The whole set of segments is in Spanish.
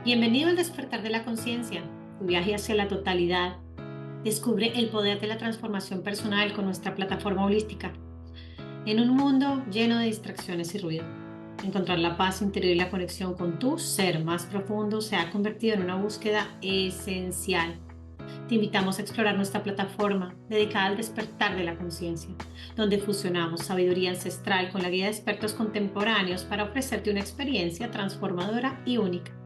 Bienvenido al despertar de la conciencia, tu viaje hacia la totalidad. Descubre el poder de la transformación personal con nuestra plataforma holística. En un mundo lleno de distracciones y ruido, encontrar la paz interior y la conexión con tu ser más profundo se ha convertido en una búsqueda esencial. Te invitamos a explorar nuestra plataforma dedicada al despertar de la conciencia, donde fusionamos sabiduría ancestral con la guía de expertos contemporáneos para ofrecerte una experiencia transformadora y única.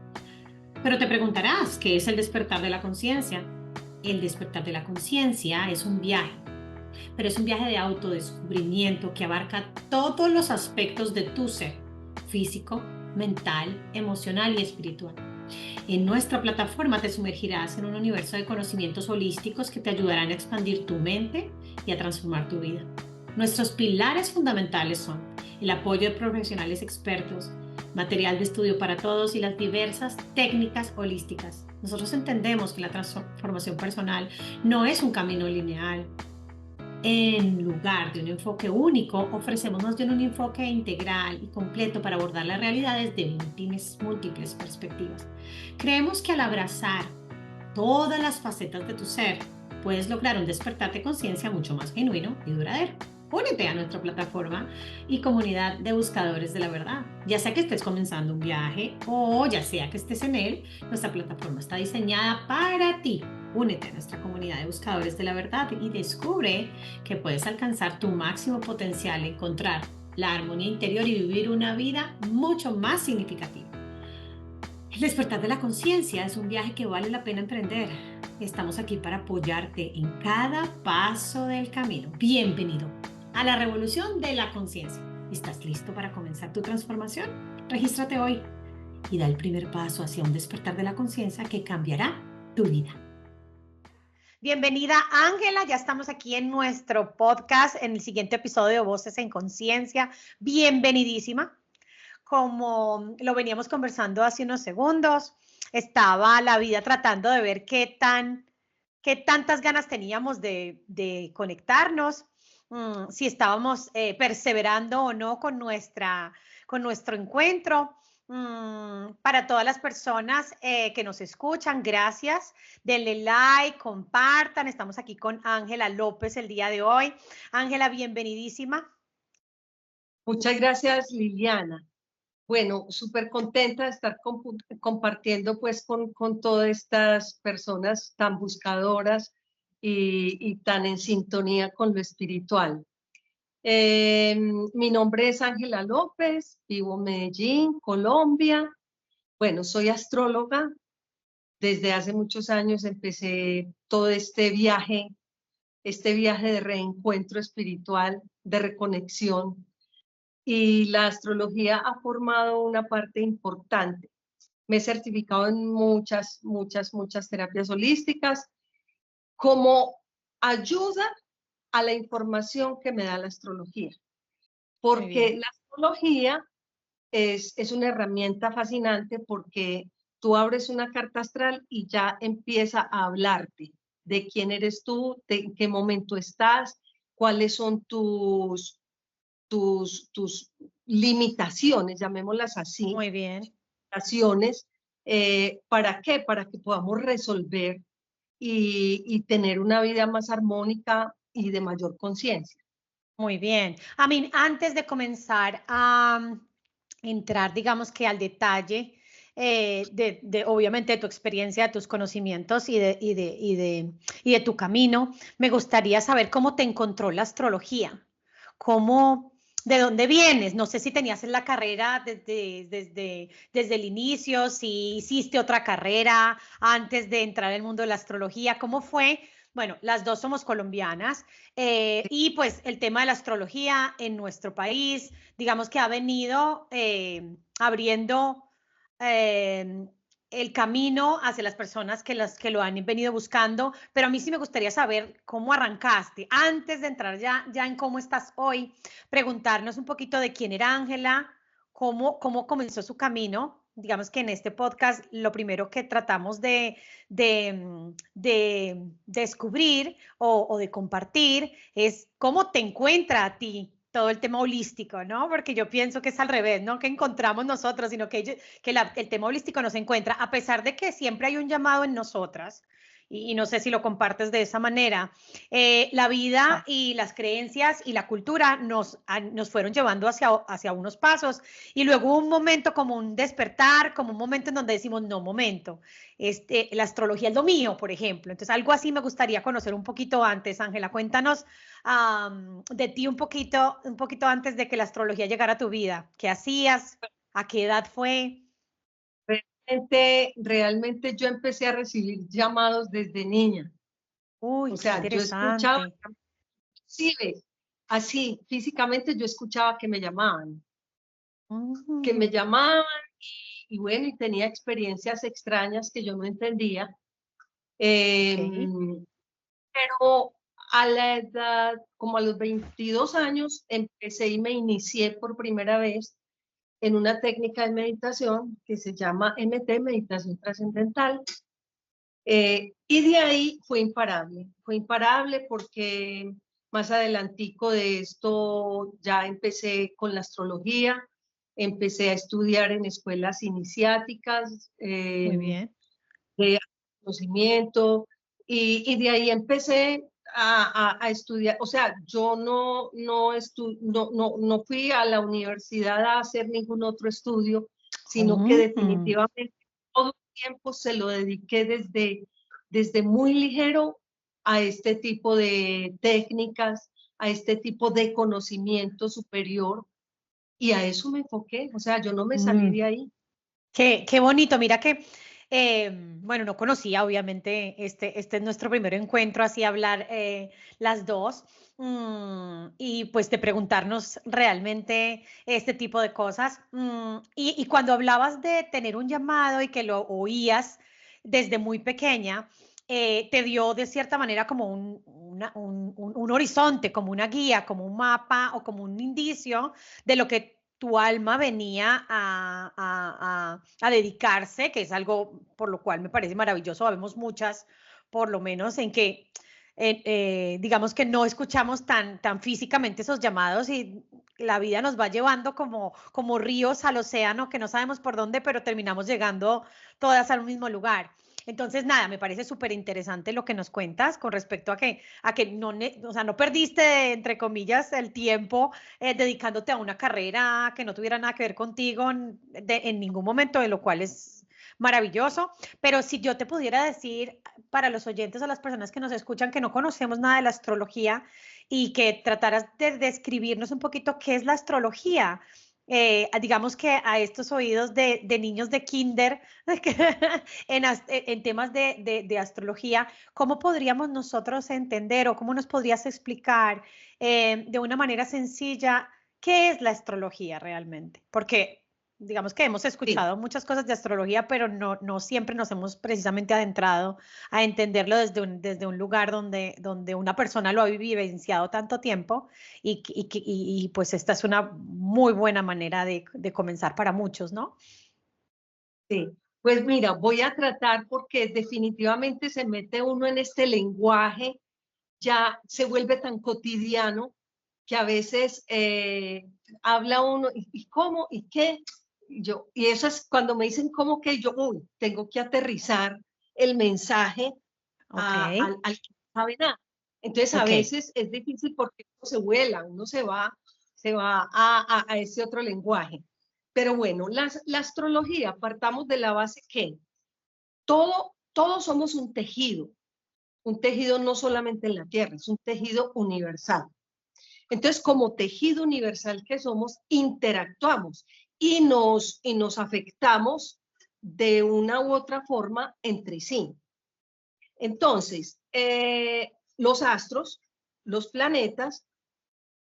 Pero te preguntarás, ¿qué es el despertar de la conciencia? El despertar de la conciencia es un viaje, pero es un viaje de autodescubrimiento que abarca todos los aspectos de tu ser, físico, mental, emocional y espiritual. En nuestra plataforma te sumergirás en un universo de conocimientos holísticos que te ayudarán a expandir tu mente y a transformar tu vida. Nuestros pilares fundamentales son el apoyo de profesionales expertos, material de estudio para todos y las diversas técnicas holísticas. Nosotros entendemos que la transformación personal no es un camino lineal. En lugar de un enfoque único, ofrecemos más bien un enfoque integral y completo para abordar la realidad desde múltiples perspectivas. Creemos que al abrazar todas las facetas de tu ser, puedes lograr un despertar de conciencia mucho más genuino y duradero. Únete a nuestra plataforma y comunidad de buscadores de la verdad. Ya sea que estés comenzando un viaje o ya sea que estés en él, nuestra plataforma está diseñada para ti. Únete a nuestra comunidad de buscadores de la verdad y descubre que puedes alcanzar tu máximo potencial, encontrar la armonía interior y vivir una vida mucho más significativa. El despertar de la conciencia es un viaje que vale la pena emprender. Estamos aquí para apoyarte en cada paso del camino. Bienvenido a la revolución de la conciencia. ¿Estás listo para comenzar tu transformación? Regístrate hoy y da el primer paso hacia un despertar de la conciencia que cambiará tu vida. Bienvenida Ángela, ya estamos aquí en nuestro podcast en el siguiente episodio de Voces en Conciencia. Bienvenidísima. Como lo veníamos conversando hace unos segundos, estaba la vida tratando de ver qué tantas ganas teníamos de conectarnos, si estábamos perseverando o no con nuestro encuentro. Para todas las personas que nos escuchan, gracias. Denle like, compartan. Estamos aquí con Ángela López el día de hoy. Ángela, bienvenidísima. Muchas gracias, Liliana. Bueno, súper contenta de estar compartiendo pues con todas estas personas tan buscadoras y tan en sintonía con lo espiritual. Mi nombre es Ángela López, vivo en Medellín, Colombia. Bueno, soy astróloga. Desde hace muchos años empecé todo este viaje de reencuentro espiritual, de reconexión. Y la astrología ha formado una parte importante. Me he certificado en muchas terapias holísticas como ayuda a la información que me da la astrología. Porque la astrología es una herramienta fascinante porque tú abres una carta astral y ya empieza a hablarte de quién eres tú, de en qué momento estás, cuáles son tus limitaciones, llamémoslas así. Muy bien. Limitaciones, ¿para qué? Para que podamos resolver y tener una vida más armónica y de mayor conciencia. Muy bien. A mí, antes de comenzar a entrar, digamos que al detalle obviamente de tu experiencia, de tus conocimientos y de tu camino, me gustaría saber cómo te encontró la astrología, de dónde vienes. No sé si tenías en la carrera desde el inicio, si hiciste otra carrera antes de entrar al mundo de la astrología, ¿cómo fue? Bueno, las dos somos colombianas y pues el tema de la astrología en nuestro país, digamos que ha venido abriendo el camino hacia las personas que lo han venido buscando, pero a mí sí me gustaría saber cómo arrancaste. Antes de entrar ya en cómo estás hoy, preguntarnos un poquito de quién era Ángela, cómo comenzó su camino. Digamos que en este podcast lo primero que tratamos de descubrir o de compartir es cómo te encuentra a ti todo el tema holístico, ¿no? Porque yo pienso que es al revés, no que encontramos nosotros, sino que el tema holístico nos encuentra, a pesar de que siempre hay un llamado en nosotras, y no sé si lo compartes de esa manera, la vida y las creencias y la cultura nos fueron llevando hacia unos pasos, y luego hubo un momento como un despertar, como un momento en donde decimos, no, momento, la astrología es lo mío, por ejemplo. Entonces, algo así me gustaría conocer un poquito antes. Ángela, cuéntanos de ti un poquito antes de que la astrología llegara a tu vida. ¿Qué hacías? ¿A qué edad fue? Realmente yo empecé a recibir llamados desde niña. Uy, O qué sea, yo escuchaba, interesante. sí, así, físicamente yo escuchaba que me llamaban y bueno, y tenía experiencias extrañas que yo no entendía. Okay. Pero a la edad, como a los 22 años, empecé y me inicié por primera vez en una técnica de meditación que se llama MT, Meditación Trascendental. Y de ahí fue imparable porque más adelantico de esto ya empecé con la astrología, empecé a estudiar en escuelas iniciáticas, Muy bien. de conocimiento, y de ahí empecé a estudiar. O sea, yo no fui a la universidad a hacer ningún otro estudio, sino que definitivamente todo el tiempo se lo dediqué desde muy ligero a este tipo de técnicas, a este tipo de conocimiento superior, y a eso me enfoqué. O sea, yo no me salí de ahí. Qué bonito, mira que, bueno, no conocía, obviamente, este es nuestro primer encuentro, así hablar las dos, y pues de preguntarnos realmente este tipo de cosas. Y cuando hablabas de tener un llamado y que lo oías desde muy pequeña, te dio de cierta manera como un horizonte, como una guía, como un mapa o como un indicio de lo que tu alma venía a dedicarse, que es algo por lo cual me parece maravilloso. Habemos muchas, por lo menos, en que digamos que no escuchamos tan físicamente esos llamados y la vida nos va llevando como ríos al océano que no sabemos por dónde, pero terminamos llegando todas al mismo lugar. Entonces, nada, me parece súper interesante lo que nos cuentas con respecto a que no, o sea, no perdiste, entre comillas, el tiempo dedicándote a una carrera que no tuviera nada que ver contigo en ningún momento, de lo cual es maravilloso. Pero si yo te pudiera decir para los oyentes o las personas que nos escuchan que no conocemos nada de la astrología y que trataras de describirnos un poquito qué es la astrología. Digamos que a estos oídos de niños de kinder en temas de astrología, ¿cómo podríamos nosotros entender o cómo nos podrías explicar de una manera sencilla qué es la astrología realmente? Porque digamos que hemos Sí. escuchado muchas cosas de astrología, pero no siempre nos hemos precisamente adentrado a entenderlo desde un lugar donde una persona lo ha vivenciado tanto tiempo y pues esta es una muy buena manera de comenzar para muchos, ¿no? Sí, pues mira, voy a tratar porque definitivamente se mete uno en este lenguaje, ya se vuelve tan cotidiano que a veces habla uno, ¿y cómo? ¿Y qué? Y eso es cuando me dicen cómo que yo, uy, tengo que aterrizar el mensaje Ok, al que no sabe nada. Entonces a ok. veces es difícil porque uno se vuela, uno se va a ese otro lenguaje. Pero bueno, la astrología, partamos de la base que todos somos un tejido no solamente en la Tierra, es un tejido universal. Entonces, como tejido universal que somos, interactuamos y nos afectamos de una u otra forma entre sí. Entonces, los astros, los planetas,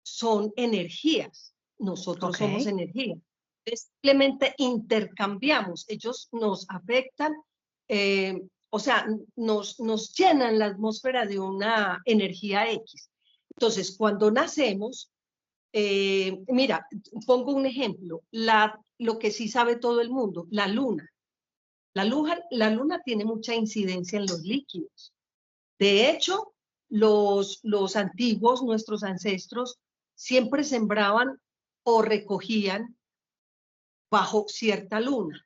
son energías. Nosotros Ok, somos energía. Simplemente intercambiamos. Ellos nos afectan, o sea, nos llenan la atmósfera de una energía X. Entonces, cuando nacemos, mira, pongo un ejemplo, lo que sí sabe todo el mundo, la luna. La luna tiene mucha incidencia en los líquidos. De hecho, los antiguos, nuestros ancestros, siempre sembraban o recogían bajo cierta luna.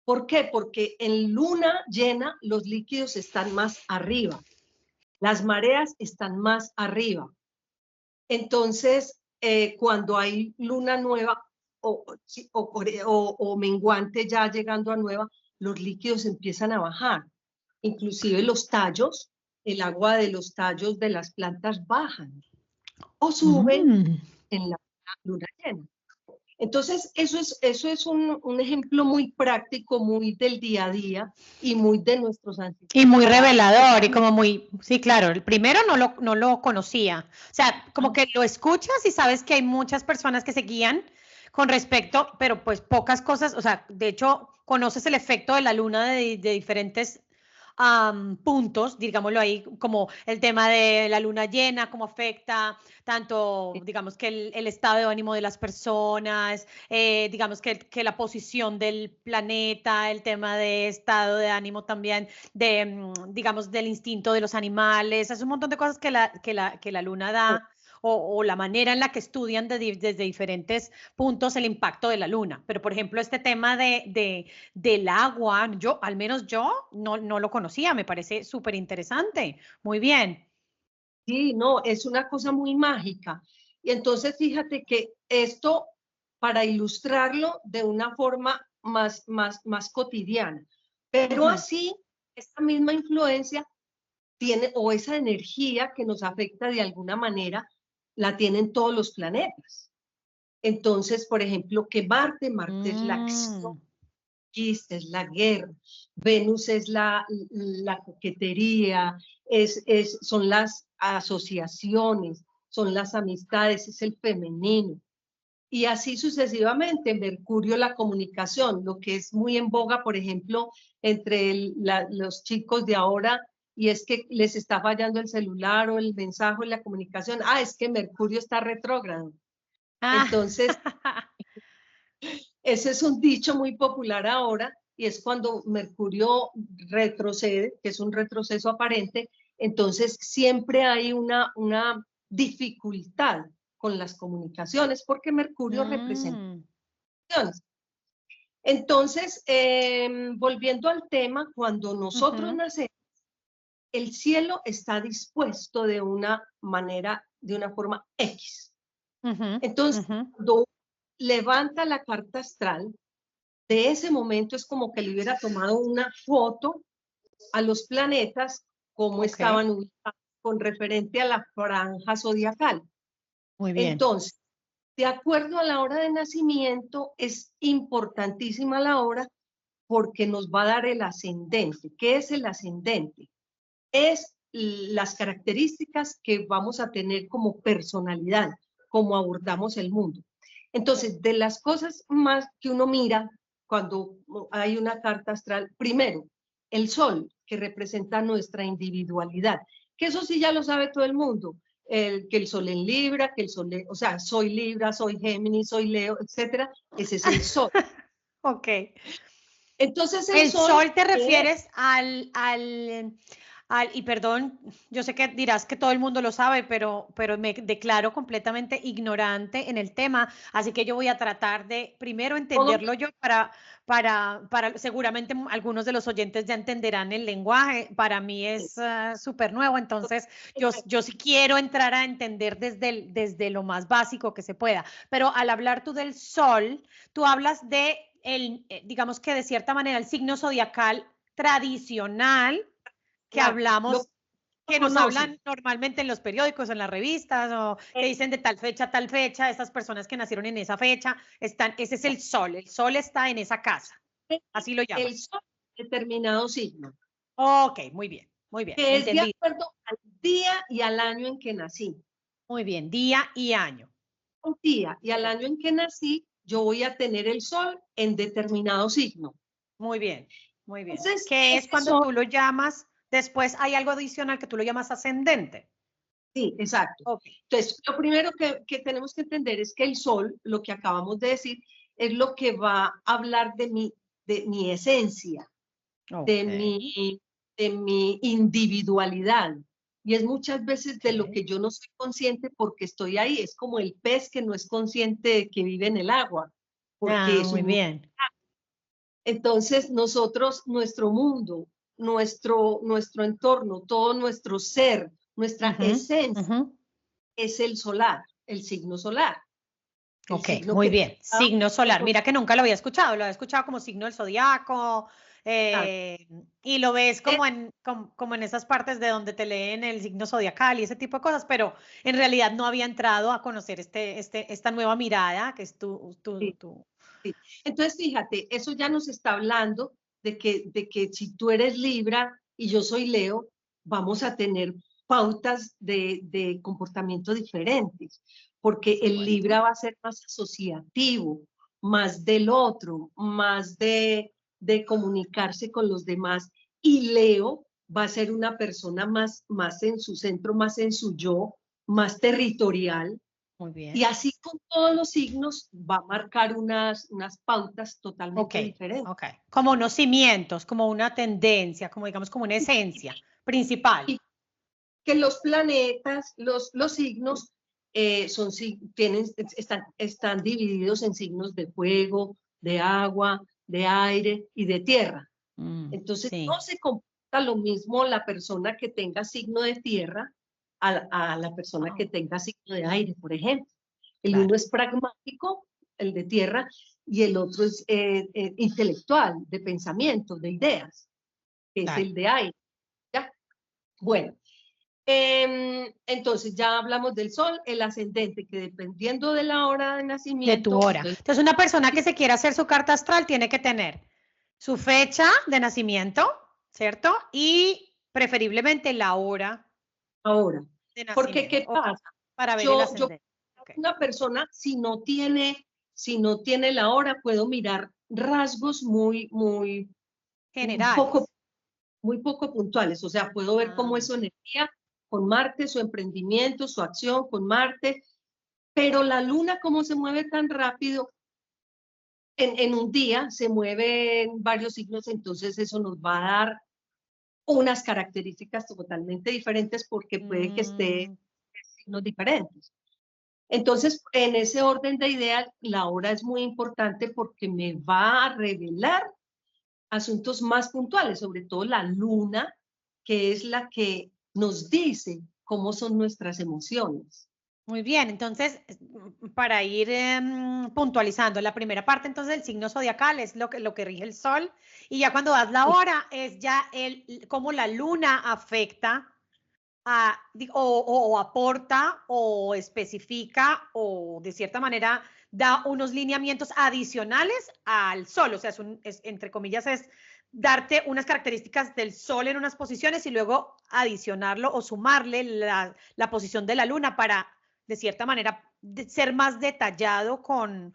¿Por qué? Porque en luna llena los líquidos están más arriba, las mareas están más arriba. Entonces, cuando hay luna nueva o menguante ya llegando a nueva, los líquidos empiezan a bajar. Inclusive los tallos, el agua de los tallos de las plantas bajan o suben en la luna llena. Entonces, eso es un ejemplo muy práctico, muy del día a día y muy de nuestros ancestros. Y muy revelador y como muy, sí, claro, el primero no lo conocía. O sea, como que lo escuchas y sabes que hay muchas personas que se guían con respecto, pero pues pocas cosas, o sea, de hecho, conoces el efecto de la luna de diferentes puntos, digámoslo ahí, como el tema de la luna llena, cómo afecta tanto, digamos, que el estado de ánimo de las personas, digamos que la posición del planeta, el tema de estado de ánimo también, de, digamos, del instinto de los animales, es un montón de cosas que la luna da. O la manera en la que estudian desde diferentes puntos el impacto de la luna. Pero, por ejemplo, este tema del agua, al menos yo no lo conocía, me parece súper interesante. Muy bien. Sí, no, es una cosa muy mágica. Y entonces fíjate que esto, para ilustrarlo de una forma más cotidiana, pero así, esta misma influencia tiene, o esa energía que nos afecta de alguna manera, la tienen todos los planetas. Entonces, por ejemplo, que Marte es la acción, es la guerra, Venus es la coquetería, son las asociaciones, son las amistades, es el femenino. Y así sucesivamente, Mercurio la comunicación, lo que es muy en boga, por ejemplo, entre los chicos de ahora, y es que les está fallando el celular o el mensaje o la comunicación. Ah, es que Mercurio está retrógrado. Entonces, ese es un dicho muy popular ahora, y es cuando Mercurio retrocede, que es un retroceso aparente, entonces siempre hay una dificultad con las comunicaciones, porque Mercurio representa comunicaciones. Entonces, volviendo al tema, cuando nosotros nacemos, el cielo está dispuesto de una manera, de una forma X. Entonces, cuando levanta la carta astral, de ese momento es como que le hubiera tomado una foto a los planetas, cómo estaban ubicados con referente a la franja zodiacal. Muy bien. Entonces, de acuerdo a la hora de nacimiento, es importantísima la hora porque nos va a dar el ascendente. ¿Qué es el ascendente? Es las características que vamos a tener como personalidad, como abordamos el mundo. Entonces, de las cosas más que uno mira cuando hay una carta astral, primero, el sol, que representa nuestra individualidad, que eso sí ya lo sabe todo el mundo, que el sol en Libra, que el sol, o sea, soy Libra, soy Géminis, soy Leo, etcétera, ese es el sol. Ok. Entonces el sol te refieres y perdón, yo sé que dirás que todo el mundo lo sabe, pero me declaro completamente ignorante en el tema, así que yo voy a tratar de primero entenderlo yo para seguramente algunos de los oyentes ya entenderán el lenguaje, para mí es súper nuevo, entonces yo sí quiero entrar a entender desde lo más básico que se pueda, pero al hablar tú del sol, tú hablas de digamos que de cierta manera el signo zodiacal tradicional que hablamos, que nos hablan normalmente en los periódicos, en las revistas, o que dicen de tal fecha, estas personas que nacieron en esa fecha, ese es el sol está en esa casa, así lo llaman. El sol, determinado signo. Ok, muy bien, que es de acuerdo al día y al año en que nací. Muy bien, día y año. Un día y al año en que nací, yo voy a tener el sol en determinado signo. Muy bien, muy bien. Entonces, ¿qué es cuando tú lo llamas? Después hay algo adicional que tú lo llamas ascendente. Sí, exacto. Okay. Entonces, lo primero que tenemos que entender es que el sol, lo que acabamos de decir, es lo que va a hablar de mi esencia, okay, de mi individualidad, y es muchas veces de lo que yo no soy consciente porque estoy ahí. Es como el pez que no es consciente de que vive en el agua, porque es muy un... bien. Entonces nosotros, nuestro mundo, nuestro entorno, todo nuestro ser, nuestra esencia es el solar, el signo solar. El Ok, signo muy que bien. Signo solar. Mira que nunca lo había escuchado. Lo había escuchado como signo del zodiaco. Y lo ves como como en esas partes de donde te leen el signo zodiacal y ese tipo de cosas, pero en realidad no había entrado a conocer esta nueva mirada que es Sí, sí. Entonces, fíjate, eso ya nos está hablando de que si tú eres Libra y yo soy Leo, vamos a tener pautas de comportamiento diferentes, porque el Libra va a ser más asociativo, más del otro, más de comunicarse con los demás, y Leo va a ser una persona más en su centro, más en su yo, más territorial. Muy bien. Y así con todos los signos va a marcar unas pautas Ok, totalmente diferentes. ok. Como unos cimientos, como una tendencia, como digamos, como una esencia principal. Y que los planetas, los signos, están divididos en signos de fuego, de agua, de aire y de tierra. Entonces, Sí. no se comporta lo mismo la persona que tenga signo de tierra a la persona que tenga signo de aire, por ejemplo. El uno es pragmático, el de tierra, y el otro es intelectual, de pensamiento, de ideas, que es el de aire. ¿Ya? Bueno, entonces ya hablamos del sol, el ascendente, que dependiendo de la hora de De nacimiento. tu hora. Entonces, una persona que se quiera hacer su carta astral tiene que tener su fecha de nacimiento, ¿cierto? Y preferiblemente la hora Ahora, de porque ¿qué nacimiento. Okay. pasa? Para ver el Yo ascendente. Okay. una persona, si no tiene la hora, puedo mirar rasgos Generales. muy poco puntuales. O sea, puedo ver cómo es su energía con Marte, su emprendimiento, su acción con Marte, pero la luna, cómo se mueve tan rápido, en un día se mueve en varios signos, entonces eso nos va a dar unas características totalmente diferentes porque puede que esté en signos diferentes. Entonces, en ese orden de ideas, la hora es muy importante porque me va a revelar asuntos más puntuales, sobre todo la luna, que es la que nos dice cómo son nuestras emociones. Muy bien, entonces, para ir puntualizando, la primera parte, entonces, el signo zodiacal es lo que rige el sol, y ya cuando das la hora, es ya cómo la luna afecta o aporta o especifica o de cierta manera da unos lineamientos adicionales al sol, o sea, entre comillas, es darte unas características del sol en unas posiciones y luego adicionarlo o sumarle la posición de la luna para, de cierta manera, ser más detallado con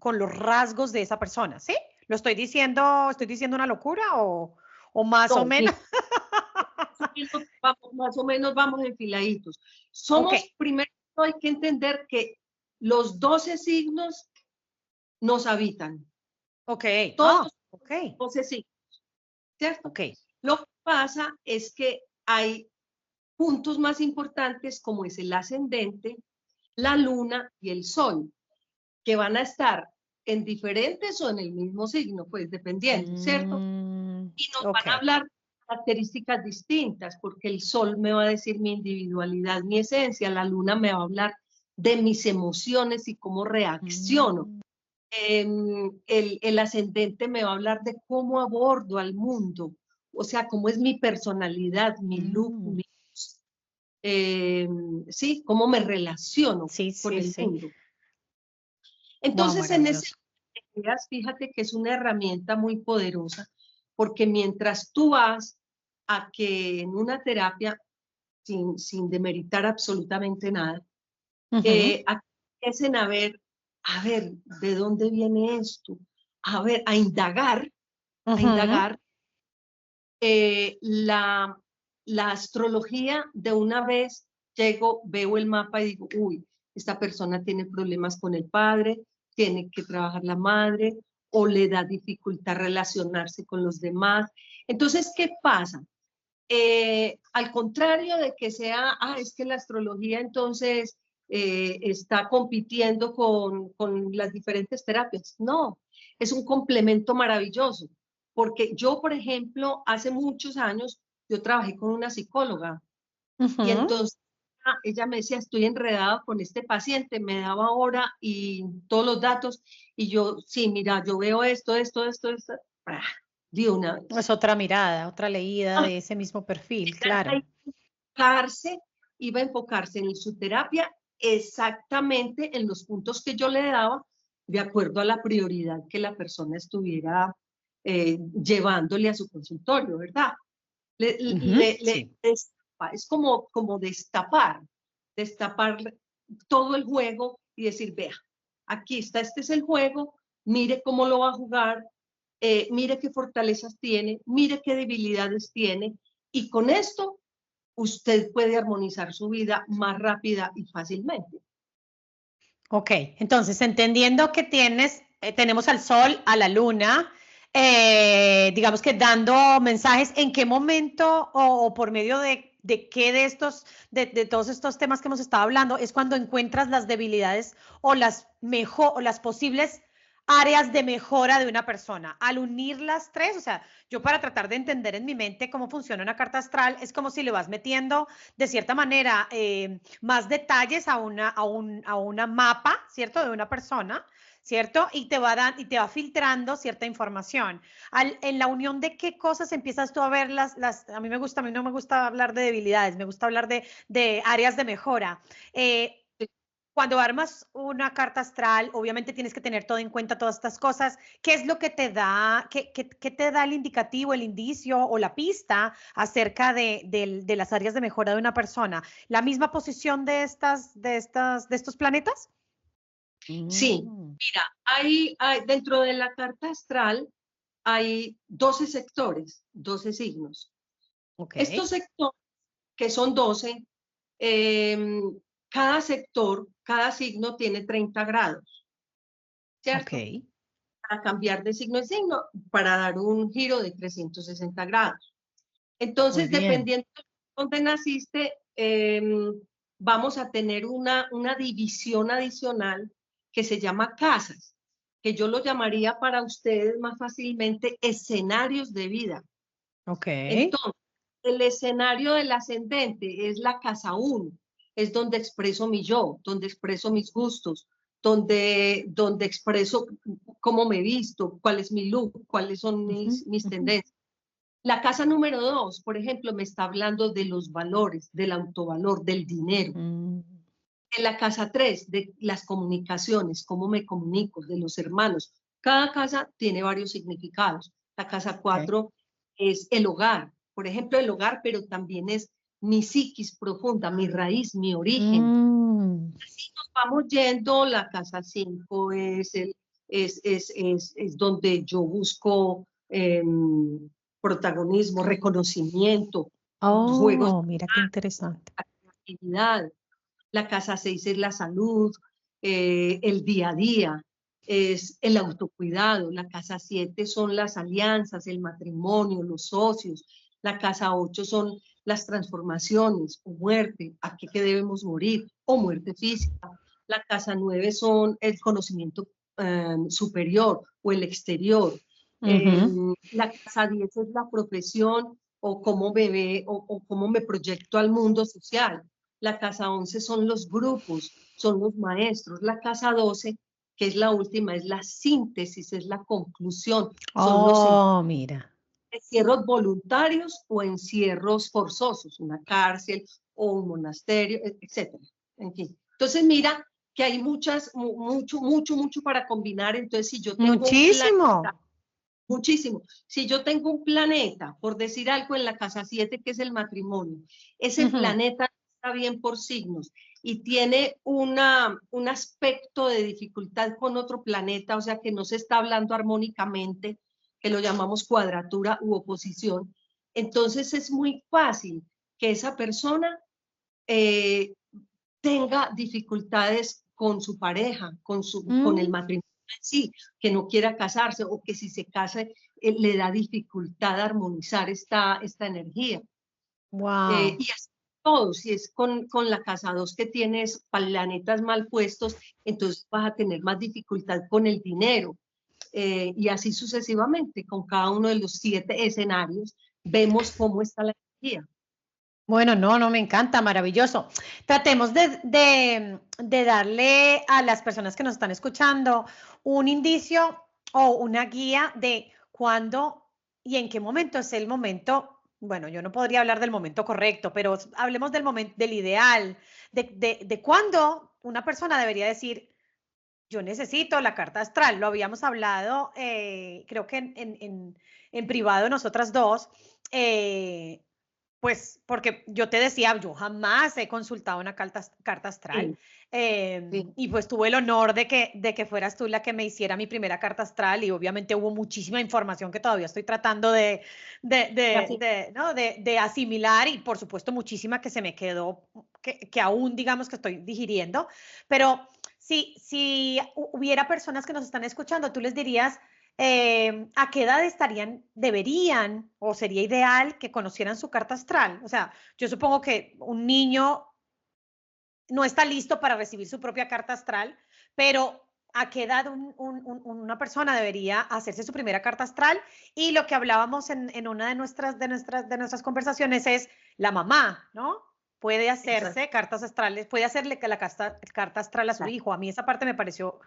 los rasgos de esa persona, ¿sí? Estoy diciendo una locura o más o menos? Más o menos vamos enfiladitos. Ok. Primero hay que entender que los 12 signos nos habitan. Ok. Todos Ok. 12 signos, ¿cierto? Ok. Lo que pasa es que hay puntos más importantes como es el ascendente, la luna y el sol, que van a estar en diferentes o en el mismo signo, pues dependiendo, ¿cierto? Y nos van a hablar características distintas, porque el sol me va a decir mi individualidad, mi esencia, la luna me va a hablar de mis emociones y cómo reacciono. El ascendente me va a hablar de cómo abordo al mundo, o sea, cómo es mi personalidad, mi look, sí, cómo me relaciono con el mundo. Entonces, en ese fíjate que es una herramienta muy poderosa, porque mientras tú vas a que en una terapia, sin demeritar absolutamente nada, empiecen a ver, ¿de dónde viene esto? A ver, a indagar, la astrología de una vez llego, veo el mapa y digo, uy, esta persona tiene problemas con el padre, tiene que trabajar la madre, o le da dificultad relacionarse con los demás. Entonces, ¿qué pasa? al contrario de que sea, es que la astrología entonces está compitiendo con las diferentes terapias. No, es un complemento maravilloso, porque yo, por ejemplo, hace muchos años, yo trabajé con una psicóloga y entonces ella me decía, estoy enredada con este paciente, me daba hora y todos los datos, y yo, sí, mira, yo veo esto, de una vez. Es otra mirada, otra leída de ese mismo perfil, claro. Iba a enfocarse en su terapia exactamente en los puntos que yo le daba, de acuerdo a la prioridad que la persona estuviera llevándole a su consultorio, ¿verdad? Sí. Es como destapar todo el juego y decir, vea, aquí está, este es el juego, mire cómo lo va a jugar, mire qué fortalezas tiene, mire qué debilidades tiene, y con esto usted puede armonizar su vida más rápida y fácilmente. Ok, entonces entendiendo que tenemos al sol, a la luna, digamos que dando mensajes, ¿en qué momento o por medio de qué de estos, de todos estos temas que hemos estado hablando, es cuando encuentras las debilidades o las posibles áreas de mejora de una persona? Al unir las tres, o sea, yo para tratar de entender en mi mente cómo funciona una carta astral, es como si le vas metiendo de cierta manera más detalles a una mapa, ¿cierto? De una persona, ¿cierto? Y te va filtrando cierta información. En la unión de qué cosas empiezas tú a ver a mí no me gusta hablar de debilidades, me gusta hablar de áreas de mejora. Cuando armas una carta astral, obviamente tienes que tener todo en cuenta, todas estas cosas. ¿Qué es lo que te da, qué te da el indicativo, el indicio o la pista acerca de las áreas de mejora de una persona? ¿La misma posición de estos planetas? Sí, mira, dentro de la carta astral hay 12 sectores, 12 signos. Okay. Estos sectores, que son 12, cada sector, cada signo tiene 30 grados, ¿cierto? Okay. Para cambiar de signo en signo, para dar un giro de 360 grados. Entonces, dependiendo de dónde naciste, vamos a tener una división adicional que se llama casas, que yo lo llamaría para ustedes más fácilmente escenarios de vida. Okay. Entonces, el escenario del ascendente es la casa 1, es donde expreso mi yo, donde expreso mis gustos, donde expreso cómo me visto, cuál es mi look, cuáles son mis tendencias. La casa número 2, por ejemplo, me está hablando de los valores, del autovalor, del dinero. En la casa 3, de las comunicaciones, cómo me comunico, de los hermanos. Cada casa tiene varios significados. La casa 4 es el hogar, por ejemplo, el hogar, pero también es mi psiquis profunda, mi raíz, mi origen. Así nos vamos yendo. La casa 5 es donde yo busco protagonismo, reconocimiento, juegos. Mira qué interesante. Actividad. La casa 6 es la salud, el día a día, es el autocuidado. La casa 7 son las alianzas, el matrimonio, los socios. La casa 8 son las transformaciones o muerte, a qué debemos morir, o muerte física. La casa 9 son el conocimiento superior o el exterior. La casa 10 es la profesión o cómo me ve o cómo me proyecto al mundo social. La casa 11 son los grupos, son los maestros. La casa 12, que es la última, es la síntesis, es la conclusión. Son los mira. encierros voluntarios o encierros forzosos, una cárcel o un monasterio, etc. En fin. Entonces, mira que hay mucho para combinar. Entonces, si yo tengo muchísimo. Si yo tengo un planeta, por decir algo, en la casa 7, que es el matrimonio, ese planeta está bien por signos y tiene un aspecto de dificultad con otro planeta, o sea que no se está hablando armónicamente, que lo llamamos cuadratura u oposición, entonces es muy fácil que esa persona tenga dificultades con su pareja, con el matrimonio en sí, que no quiera casarse o que si se casa le da dificultad a armonizar esta energía. Wow. Y así todo, si es con la casa 2 que tienes planetas mal puestos, entonces vas a tener más dificultad con el dinero. Y así sucesivamente, con cada uno de los 7 escenarios, vemos cómo está la energía. Bueno, no, me encanta, maravilloso. Tratemos de darle a las personas que nos están escuchando un indicio o una guía de cuándo y en qué momento es el momento. Bueno, yo no podría hablar del momento correcto, pero hablemos del momento, del ideal, de cuándo una persona debería decir, yo necesito la carta astral. Lo habíamos hablado, creo que en privado nosotras dos. Pues porque yo te decía, yo jamás he consultado una carta astral, Sí, sí. y pues tuve el honor de que fueras tú la que me hiciera mi primera carta astral y obviamente hubo muchísima información que todavía estoy tratando Así. ¿no? de asimilar y por supuesto muchísima que se me quedó, que aún digamos que estoy digiriendo, pero si hubiera personas que nos están escuchando, tú les dirías ¿a qué edad deberían o sería ideal que conocieran su carta astral? O sea, yo supongo que un niño no está listo para recibir su propia carta astral, pero ¿a qué edad una persona debería hacerse su primera carta astral? Y lo que hablábamos en una de nuestras conversaciones es la mamá, ¿no? Puede Exacto. hacerse cartas astrales, puede hacerle la carta astral a su hijo. A mí esa parte me pareció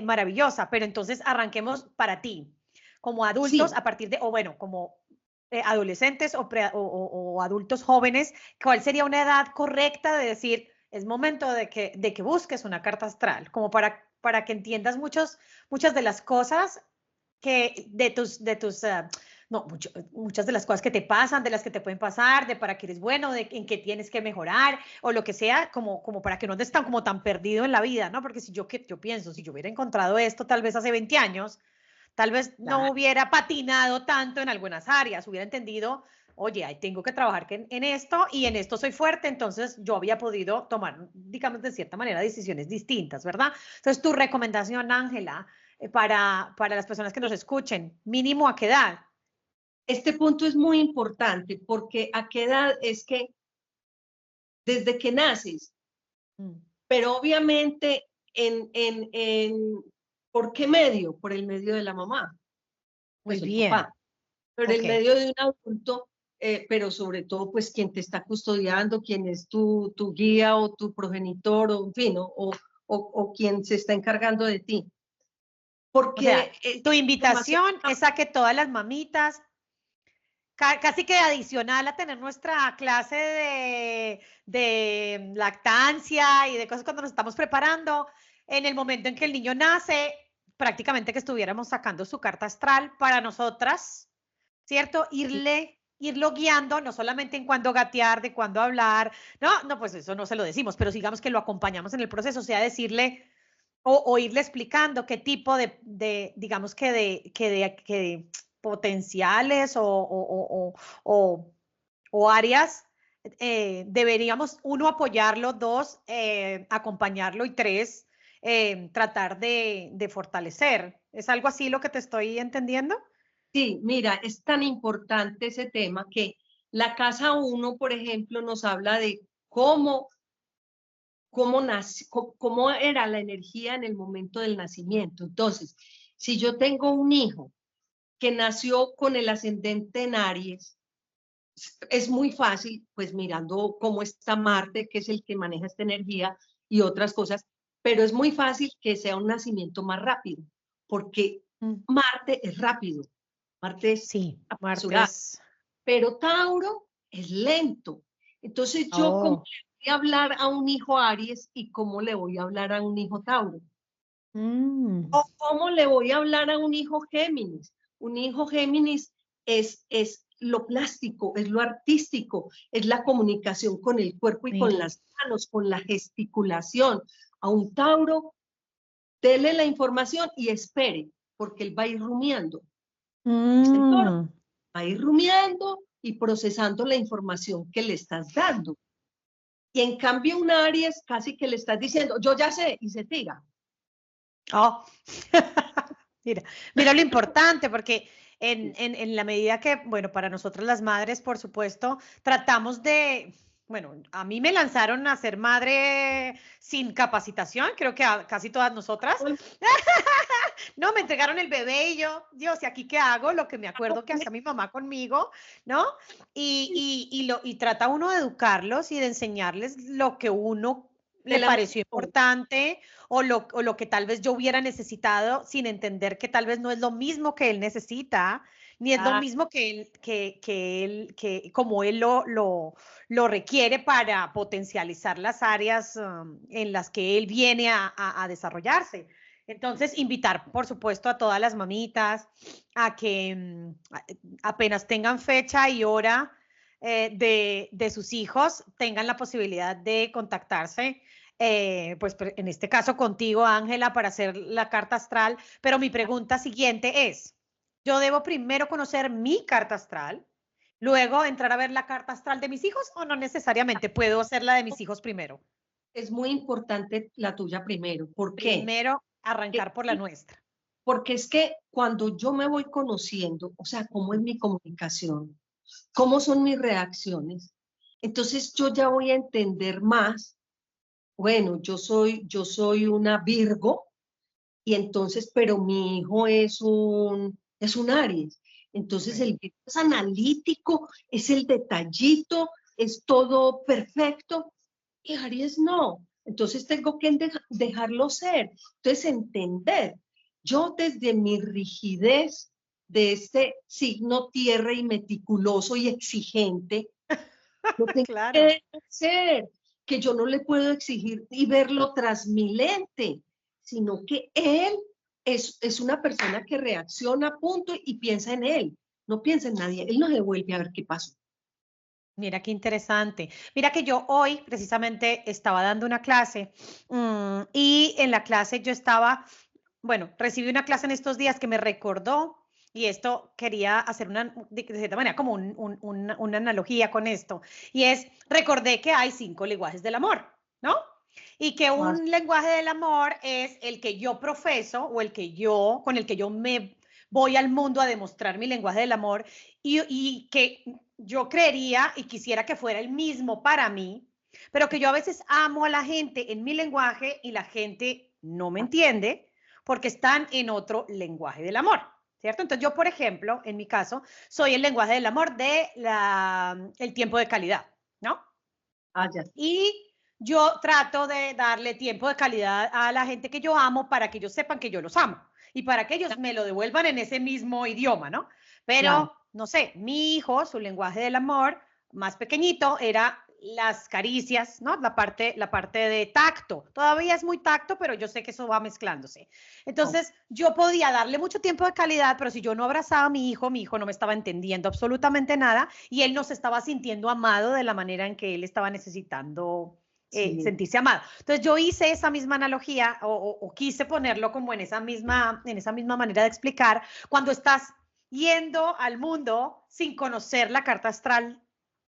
maravillosa, pero entonces arranquemos para ti, como adultos, Sí, a partir de, o bueno, como adolescentes o adultos jóvenes, ¿cuál sería una edad correcta de decir, es momento de que busques una carta astral, como para que entiendas muchas de las cosas que no, muchas de las cosas que te pasan, de las que te pueden pasar, de para qué eres bueno, de en qué tienes que mejorar o lo que sea, como para que no estés tan perdido en la vida, ¿no? Porque yo pienso, si yo hubiera encontrado esto tal vez hace 20 años, tal vez no claro. hubiera patinado tanto en algunas áreas, hubiera entendido, oye, ahí tengo que trabajar en esto y en esto soy fuerte, entonces yo había podido tomar, digamos, de cierta manera, decisiones distintas, ¿verdad? Entonces, tu recomendación, Ángela, para las personas que nos escuchen, mínimo a qué edad. Este punto es muy importante porque a qué edad es que desde que naces, Mm. pero obviamente ¿por qué medio? Por el medio de la mamá, Muy pues el bien, papá, por el ok. medio de un adulto, pero sobre todo pues quien te está custodiando, quien es tu guía o tu progenitor, o en fin, o quien se está encargando de ti. O sea, Porque tu información, invitación es a que todas las mamitas, casi que adicional a tener nuestra clase de lactancia y de cosas cuando nos estamos preparando, en el momento en que el niño nace, prácticamente que estuviéramos sacando su carta astral para nosotras, ¿cierto? Irlo guiando, no solamente en cuándo gatear, de cuándo hablar, no, pues eso no se lo decimos, pero digamos que lo acompañamos en el proceso, o sea, decirle o irle explicando qué tipo digamos que de potenciales o áreas deberíamos, uno, apoyarlo, dos, acompañarlo y tres, tratar de fortalecer. ¿Es algo así lo que te estoy entendiendo? sí, mira, es tan importante ese tema que la casa 1, por ejemplo, nos habla de cómo era la energía en el momento del nacimiento. Entonces, si yo tengo un hijo que nació con el ascendente en Aries, es muy fácil, pues mirando cómo está Marte, que es el que maneja esta energía y otras cosas, pero es muy fácil que sea un nacimiento más rápido, porque Mm. Marte es rápido, Marte es Sí, apresurado, martes. pero Tauro es lento. Entonces, yo cómo Oh. le voy a hablar a un hijo Aries y cómo le voy a hablar a un hijo Tauro. Mm. ¿O cómo le voy a hablar a un hijo Géminis? Un hijo Géminis es lo plástico, es lo artístico, es la comunicación con el cuerpo y con Sí. las manos, con la gesticulación. A un Tauro, dele la información y espere, porque él va a ir rumiando. El Toro Mm. va a ir rumiando y procesando la información que le estás dando. Y en cambio un Aries casi que le estás diciendo, yo ya sé, y se tira. Oh. Mira lo importante, porque en la medida que, bueno, para nosotras las madres, por supuesto, tratamos de, bueno, a mí me lanzaron a ser madre sin capacitación, creo que a casi todas nosotras. No, me entregaron el bebé y yo, Dios, ¿y aquí qué hago? Lo que me acuerdo que hacía mi mamá conmigo, ¿no? Y trata uno de educarlos y de enseñarles lo que uno De le la pareció importante o lo que tal vez yo hubiera necesitado sin entender que tal vez no es lo mismo que él necesita, ni es lo mismo que como él lo requiere para potencializar las áreas en las que él viene a desarrollarse. Entonces, invitar, por supuesto, a todas las mamitas a que apenas tengan fecha y hora de sus hijos, tengan la posibilidad de contactarse, pues en este caso contigo, Ángela, para hacer la carta astral. Pero mi pregunta siguiente es, ¿yo debo primero conocer mi carta astral, luego entrar a ver la carta astral de mis hijos o no necesariamente puedo hacer la de mis hijos primero? Es muy importante la tuya primero. ¿Por qué? Primero arrancar por la nuestra. Porque es que cuando yo me voy conociendo, o sea, cómo es mi comunicación, cómo son mis reacciones, entonces yo ya voy a entender más. Bueno, yo soy una Virgo y entonces, pero mi hijo es un Aries. Entonces el Virgo es analítico, es el detallito, es todo perfecto y Aries no. Entonces tengo que dejarlo ser. Entonces entender. Yo desde mi rigidez de este signo tierra y meticuloso y exigente, lo tengo Claro. que ser, que yo no le puedo exigir y verlo tras mi lente, sino que él es una persona que reacciona a punto y piensa en él, no piensa en nadie, él no devuelve a ver qué pasó. Mira qué interesante. Mira que yo hoy precisamente estaba dando una clase y en la clase yo estaba, bueno, recibí una clase en estos días que me recordó y esto quería hacer de cierta manera como una analogía con esto y es, recordé que hay 5 lenguajes del amor, ¿no? Y que Ah, un lenguaje del amor es el que yo profeso o con el que yo me voy al mundo a demostrar mi lenguaje del amor y que yo creería y quisiera que fuera el mismo para mí, pero que yo a veces amo a la gente en mi lenguaje y la gente no me entiende porque están en otro lenguaje del amor, ¿cierto? Entonces yo, por ejemplo, en mi caso, soy el lenguaje del amor de el tiempo de calidad, ¿no? ya. Y yo trato de darle tiempo de calidad a la gente que yo amo para que ellos sepan que yo los amo y para que ellos me lo devuelvan en ese mismo idioma, ¿no? Claro. Pero, no sé, mi hijo, su lenguaje del amor más pequeñito era las caricias, ¿no? La parte de tacto. Todavía es muy tacto, pero yo sé que eso va mezclándose. No, Entonces, yo podía darle mucho tiempo de calidad, pero si yo no abrazaba a mi hijo no me estaba entendiendo absolutamente nada y él no se estaba sintiendo amado de la manera en que él estaba necesitando sí. sentirse amado. Entonces yo hice esa misma analogía o quise ponerlo como en esa misma manera de explicar cuando estás yendo al mundo sin conocer la carta astral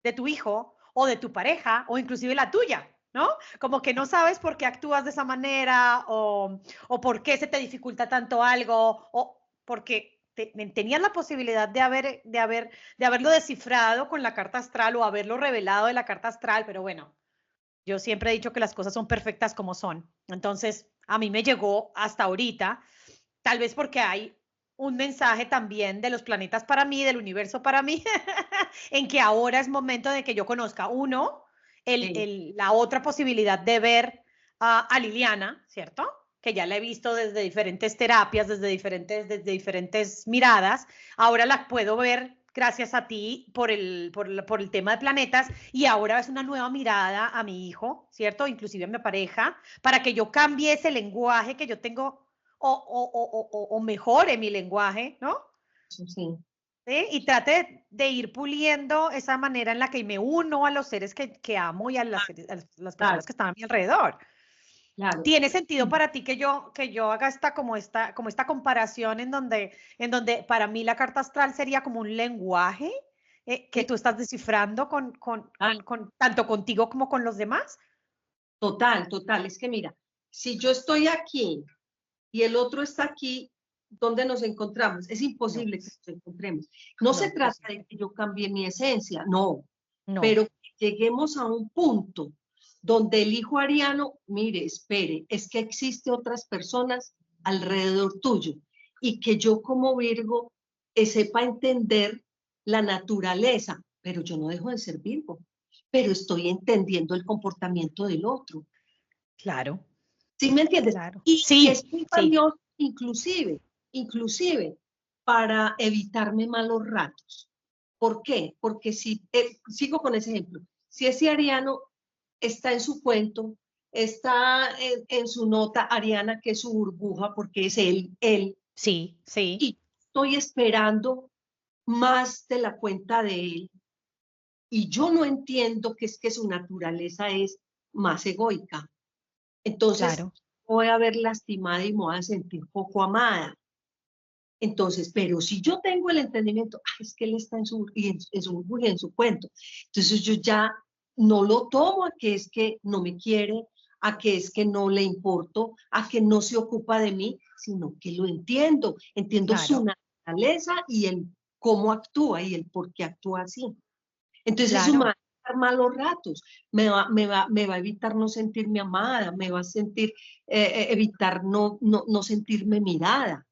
de tu hijo o de tu pareja o inclusive la tuya, ¿no? Como que no sabes por qué actúas de esa manera o por qué se te dificulta tanto algo o porque tenías la posibilidad de haberlo descifrado con la carta astral o haberlo revelado de la carta astral, pero bueno, yo siempre he dicho que las cosas son perfectas como son. Entonces, a mí me llegó hasta ahorita, tal vez porque hay un mensaje también de los planetas para mí, del universo para mí, en que ahora es momento de que yo conozca uno, Sí. la otra posibilidad de ver a Liliana, ¿cierto? Que ya la he visto desde diferentes terapias, desde diferentes miradas. Ahora la puedo ver gracias a ti por el tema de planetas y ahora es una nueva mirada a mi hijo, ¿cierto? Inclusive a mi pareja, para que yo cambie ese lenguaje que yo tengo o mejore mi lenguaje, ¿no? Sí. ¿Sí? Y trate de ir puliendo esa manera en la que me uno a los seres que amo y a las Claro, personas que están a mi alrededor. claro. ¿Tiene sentido para ti que yo haga como esta comparación en donde para mí la carta astral sería como un lenguaje que Sí. tú estás descifrando tanto contigo como con los demás? Total, total. Es que mira, si yo estoy aquí y el otro está aquí, ¿dónde nos encontramos? Es imposible que nos encontremos. No se trata de que yo cambie mi esencia, no, pero que lleguemos a un punto donde el hijo ariano, mire, espere, es que existen otras personas alrededor tuyo y que yo como Virgo sepa entender la naturaleza, pero yo no dejo de ser Virgo, pero estoy entendiendo el comportamiento del otro. Claro. ¿Sí me entiendes? Claro. Y Sí, es muy valioso, inclusive para evitarme malos ratos. ¿Por qué? Porque si, sigo con ese ejemplo, si ese ariano está en su cuento, está en su nota ariana, que es su burbuja, porque es él. Sí, sí. Y estoy esperando más de la cuenta de él. Y yo no entiendo que es que su naturaleza es más egoica. Entonces, claro. voy a ver lastimada y me voy a sentir poco amada. Entonces, pero si yo tengo el entendimiento, es que él está en su burbuja y en su cuento. Entonces yo ya no lo tomo a que es que no me quiere, a que es que no le importo, a que no se ocupa de mí, sino que lo entiendo. Entiendo su naturaleza y el cómo actúa y el por qué actúa así. Entonces eso me va a evitar malos ratos, me va a evitar no sentirme amada, me va a evitar no sentirme mirada.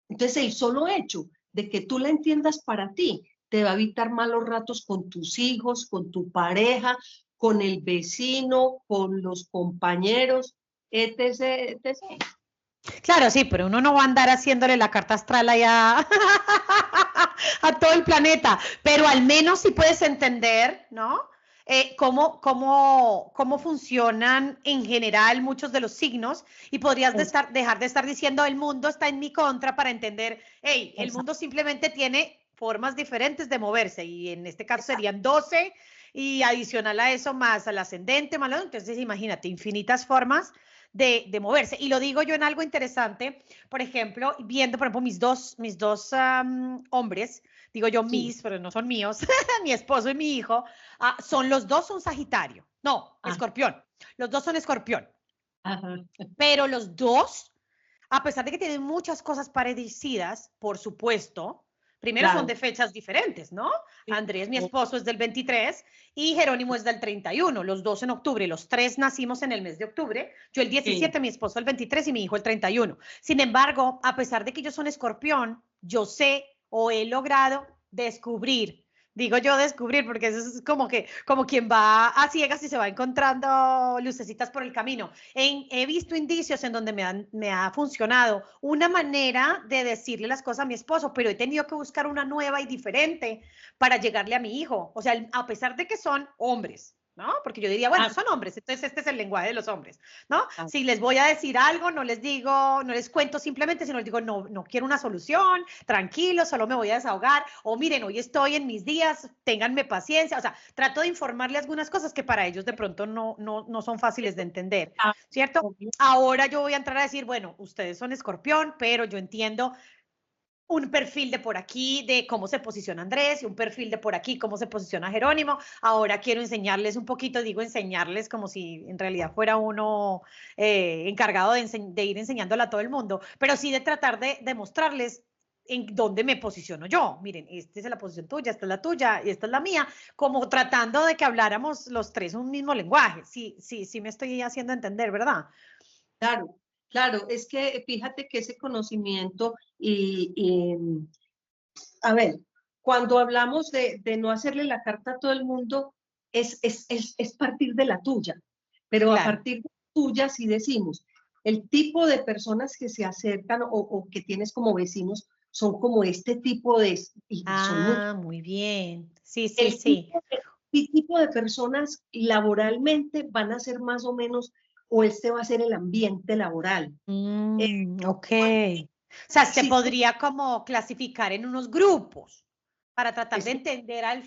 Entonces el solo hecho de que tú la entiendas para ti te va a evitar malos ratos con tus hijos, con tu pareja, con el vecino, con los compañeros, etc., etc. Claro, sí, pero uno no va a andar haciéndole la carta astral allá a todo el planeta, pero al menos sí puedes entender, ¿no? Cómo funcionan en general muchos de los signos y podrías dejar de estar diciendo el mundo está en mi contra para entender, hey, el mundo simplemente tiene formas diferentes de moverse y en este caso serían 12 y adicional a eso más al ascendente, más, entonces imagínate, infinitas formas de moverse. Y lo digo yo en algo interesante, por ejemplo, viendo, por ejemplo, mis dos hombres, digo yo mis, pero no son míos, mi esposo y mi hijo, son los dos son Sagitario, no, Escorpión, los dos son Escorpión. Ajá. Pero los dos, a pesar de que tienen muchas cosas parecidas, por supuesto, primero son de fechas diferentes, ¿no? Andrés, mi esposo, es del 23 y Jerónimo es del 31, los dos en octubre, los tres nacimos en el mes de octubre, yo el 17, mi esposo el 23 y mi hijo el 31. Sin embargo, a pesar de que ellos son Escorpión, yo sé o he logrado descubrir, digo yo descubrir porque eso es como quien va a ciegas y se va encontrando lucecitas por el camino. He visto indicios en donde me ha funcionado una manera de decirle las cosas a mi esposo, pero he tenido que buscar una nueva y diferente para llegarle a mi hijo. O sea, a pesar de que son hombres, ¿no? Porque yo diría, bueno, son hombres, entonces este es el lenguaje de los hombres, ¿no? Si les voy a decir algo, no les digo, no les cuento simplemente, sino les digo, no quiero una solución, tranquilo, solo me voy a desahogar, o miren, hoy estoy en mis días, ténganme paciencia, o sea, trato de informarle algunas cosas que para ellos de pronto no son fáciles de entender, ¿cierto? Ahora yo voy a entrar a decir, bueno, ustedes son Escorpión, pero yo entiendo un perfil de por aquí de cómo se posiciona Andrés y un perfil de por aquí cómo se posiciona Jerónimo. Ahora quiero enseñarles un poquito, digo enseñarles como si en realidad fuera uno encargado de ir enseñándole a todo el mundo, pero sí de tratar de mostrarles en dónde me posiciono yo. Miren, esta es la posición tuya, esta es la tuya y esta es la mía, como tratando de que habláramos los tres un mismo lenguaje. Sí me estoy haciendo entender, ¿verdad? Claro. Claro, es que fíjate que ese conocimiento a ver, cuando hablamos de no hacerle la carta a todo el mundo, es partir de la tuya, pero a partir de la tuya sí decimos, el tipo de personas que se acercan o que tienes como vecinos son como este tipo de... Muy bien. Sí. El tipo de personas laboralmente van a ser más o menos, o este va a ser el ambiente laboral. Ok. O sea, se podría como clasificar en unos grupos para tratar de entender al